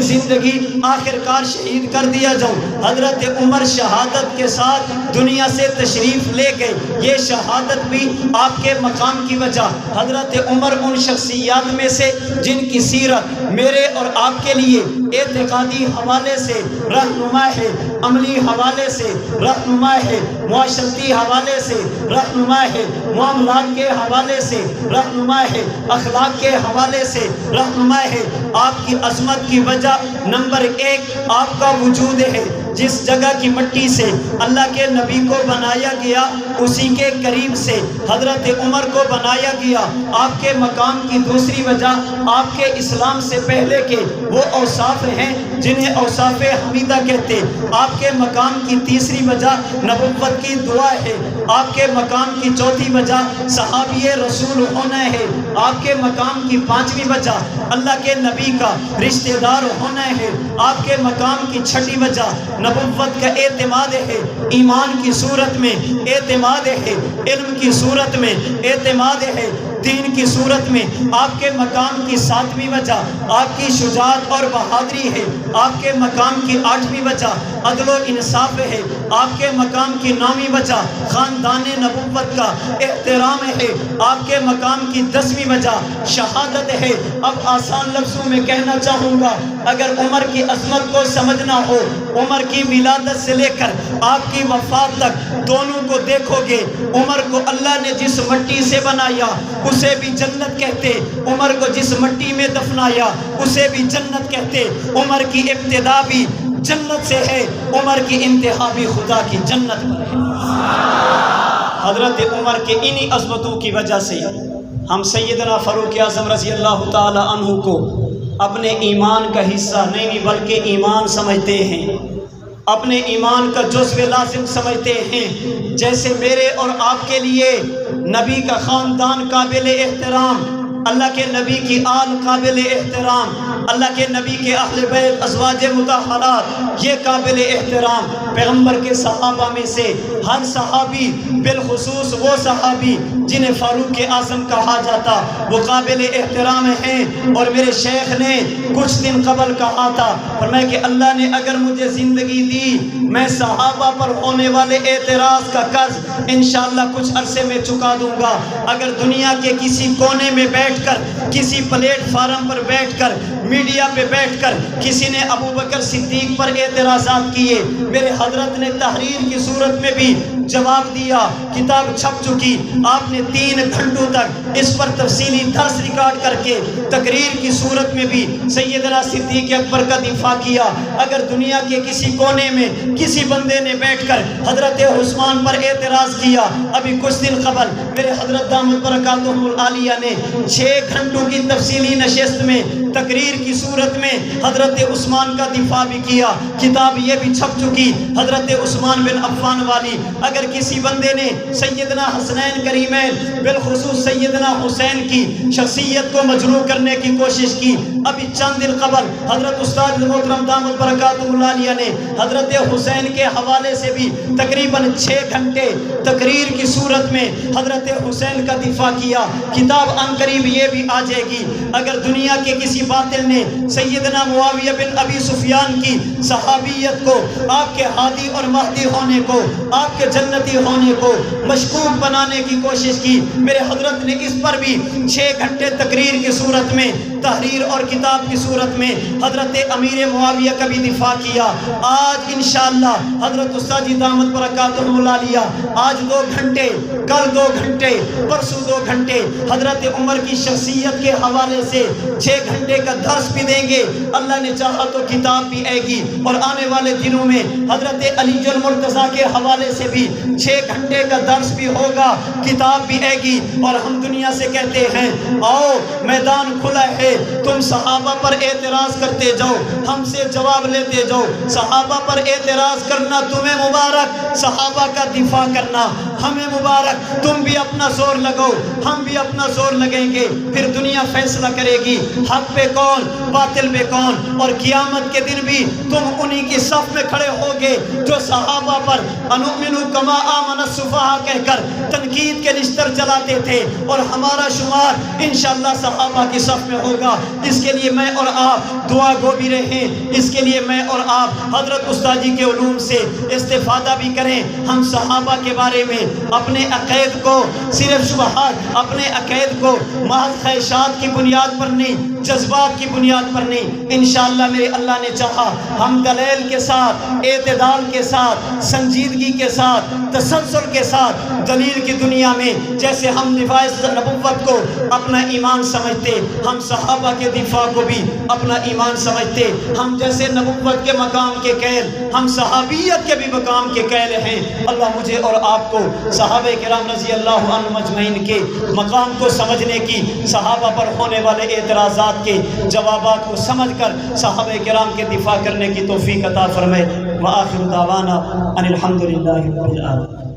زندگی، آخر کار شہید کر دیا جاؤں۔ حضرت عمر شہادت کے ساتھ دنیا سے تشریف لے گئے۔ یہ شہادت بھی آپ کے مقام کی وجہ۔ حضرت عمر ان شخصیات میں سے جن کی سیرت میرے اور آپ کے لیے اعتقادی حوالے سے رہنما ہے، عملی حوالے سے رہنما ہے، معاشرتی حوالے سے رہنما ہے، معاملات کے حوالے سے رہنما ہے، اخلاق کے حوالے سے رہنما ہے۔ آپ کی عظمت کی وجہ نمبر 1 آپ کا وجود ہے۔ جس جگہ کی مٹی سے اللہ کے نبی کو بنایا گیا اسی کے قریب سے حضرت عمر کو بنایا گیا۔ آپ کے مقام کی دوسری وجہ آپ کے اسلام سے پہلے کے وہ اوصاف ہیں جنہیں اوصاف حمیدہ کہتے۔ آپ کے مقام کی تیسری وجہ نبوت کی دعا ہے۔ آپ کے مقام کی چوتھی وجہ صحابی رسول ہونا ہے۔ آپ کے مقام کی 5ویں وجہ اللہ کے نبی کا رشتہ دار ہونا ہے۔ آپ کے مقام کی 6ٹھی وجہ نبوت کا اعتماد ہے، ایمان کی صورت میں اعتماد ہے، علم کی صورت میں اعتماد ہے، دین کی صورت میں۔ آپ کے مقام کی 7ویں وجہ آپ کی شجاعت اور بہادری ہے۔ آپ کے مقام کی 8ویں وجہ عدل و انصاف ہے۔ آپ کے مقام کی 9ویں وجہ خاندان نبوت کا احترام ہے۔ آپ کے مقام کی 10ویں وجہ شہادت ہے۔ اب آسان لفظوں میں کہنا چاہوں گا، اگر عمر کی عظمت کو سمجھنا ہو، عمر کی ولادت سے لے کر آپ کی وفات تک دونوں کو دیکھو گے۔ عمر کو اللہ نے جس مٹی سے بنایا اسے بھی جنت کہتے، عمر کو جس مٹی میں دفنایا اسے بھی جنت کہتے۔ عمر کی ابتدا بھی جنت سے ہے، عمر کی انتہا بھی خدا کی جنت پر ہے۔ حضرت عمر کے انہی عظمتوں کی وجہ سے ہم سیدنا فاروق اعظم رضی اللہ تعالی عنہ کو اپنے ایمان کا حصہ نہیں بلکہ ایمان سمجھتے ہیں، اپنے ایمان کا جزو لازم سمجھتے ہیں۔ جیسے میرے اور آپ کے لیے نبی کا خاندان قابل احترام، اللہ کے نبی کی آل قابل احترام، اللہ کے نبی کے اہل بیت ازواج مطہرات یہ قابل احترام۔ پیغمبر کے صحابہ میں سے ہر صحابی، بالخصوص وہ صحابی جنہیں فاروق اعظم کہا جاتا، وہ قابل احترام ہیں۔ اور میرے شیخ نے کچھ دن قبل کہا تھا، فرمایا کہ اللہ نے اگر مجھے زندگی دی میں صحابہ پر ہونے والے اعتراض کا قرض انشاءاللہ کچھ عرصے میں چکا دوں گا۔ اگر دنیا کے کسی کونے میں بیٹھ کر، کسی پلیٹ فارم پر بیٹھ کر، میڈیا پہ بیٹھ کر کسی نے ابو بکر صدیق پر اعتراضات کیے، میرے حضرت نے تحریر کی صورت میں بھی جواب دیا، کتاب چھپ چکی، آپ نے 3 گھنٹوں تک اس پر تفصیلی درس ریکارڈ کر کے تقریر کی صورت میں بھی سیدنا صدیق اکبر کا دفاع کیا۔ اگر دنیا کے کسی کونے میں کسی بندے نے بیٹھ کر حضرت عثمان پر اعتراض کیا، ابھی کچھ دن قبل میرے حضرت دامت برکاتہم العالیہ نے 6 گھنٹوں کی تفصیلی نشست میں تقریر کی صورت میں حضرت عثمان کا دفاع بھی کیا، کتاب یہ بھی چھپ چکی حضرت عثمان بن عفان والی۔ اگر کسی بندے نے سیدنا حسنین کریمین بالخصوص سیدنا حسین کی شخصیت کو مجروح کرنے کی کوشش کی، ابھی چند دن قبل حضرت استاد محترم دامت برکاتہ عالیہ نے حضرت حسین کے حوالے سے بھی تقریباً 6 گھنٹے تقریر کی صورت میں حضرت حسین کا دفاع کیا. کتاب ان قریب یہ بھی آ جائے گی. اگر دنیا کے کسی باطل نے سیدنا معاویہ بن ابی سفیان کی صحابیت کو، آپ کے ہادی اور مہدی ہونے کو، آپ کے جنتی ہونے کو مشکوک بنانے کی کوشش کی، میرے حضرت نے اس پر بھی 6 گھنٹے تقریر کی صورت میں، تحریر اور کتاب کی صورت میں حضرت امیر معاویہ کا بھی دفاع کیا. آج انشاءاللہ حضرت استاد دامت برکاتہ عالیہ آج 2 گھنٹے، کل 2 گھنٹے، پرسوں 2 گھنٹے حضرت عمر کی شخصیت کے حوالے سے 6 گھنٹے کا درس بھی دیں گے. اللہ نے چاہا تو کتاب بھی آئے گی، اور آنے والے دنوں میں حضرت علی المرتضیٰ کے حوالے سے بھی 6 گھنٹے کا درس بھی ہوگا، کتاب بھی آئے گی. اور ہم دنیا سے کہتے ہیں آؤ میدان کھلا ہے، تم صحابہ پر اعتراض کرتے جاؤ، ہم سے جواب لیتے جاؤ. صحابہ پر اعتراض کرنا تمہیں مبارک، صحابہ کا دفاع کرنا ہمیں مبارک. تم بھی اپنا زور لگاؤ، ہم بھی اپنا زور لگیں گے، پھر دنیا فیصلہ کرے گی حق پہ کون، باطل پہ کون. اور قیامت کے دن بھی تم انہی کی صف میں کھڑے ہوگے جو صحابہ پر انؤمن کما آمن السفہاء کہہ کر تنقید کے نشتر چلاتے تھے، اور ہمارا شمار انشاءاللہ صحابہ کی صف میں ہوگا. اس کے لیے میں اور آپ دعا گو بھی رہیں، اس کے لیے میں اور آپ حضرت استاد جی کے علوم سے استفادہ بھی کریں. ہم صحابہ کے بارے میں اپنے عقائد کو صرف شبہات، اپنے عقائد کو محض خواہشات کی بنیاد پر نہیں، جذبات کی بنیاد پر نہیں. انشاءاللہ میرے اللہ نے چاہا ہم دلیل کے ساتھ، اعتدال کے ساتھ، سنجیدگی کے ساتھ، تسلسل کے ساتھ دلیل کی دنیا میں جیسے ہم دفاع نبوت کو اپنا ایمان سمجھتے، ہم صحابہ کے دفاع کو بھی اپنا ایمان سمجھتے. ہم جیسے نبوت کے مقام کے قائل، ہم صحابیت کے بھی مقام کے قائل ہیں. اللہ مجھے اور آپ کو صحابہ کرام رضی اللہ عنہم اجمعین کے مقام کو سمجھنے کی، صحابہ پر ہونے والے اعتراضات کے جوابات کو سمجھ کر صحابہ کرام کے دفاع کرنے کی توفیق عطا فرمائے. وآخر دعوانا ان الحمدللہ رب العالمین.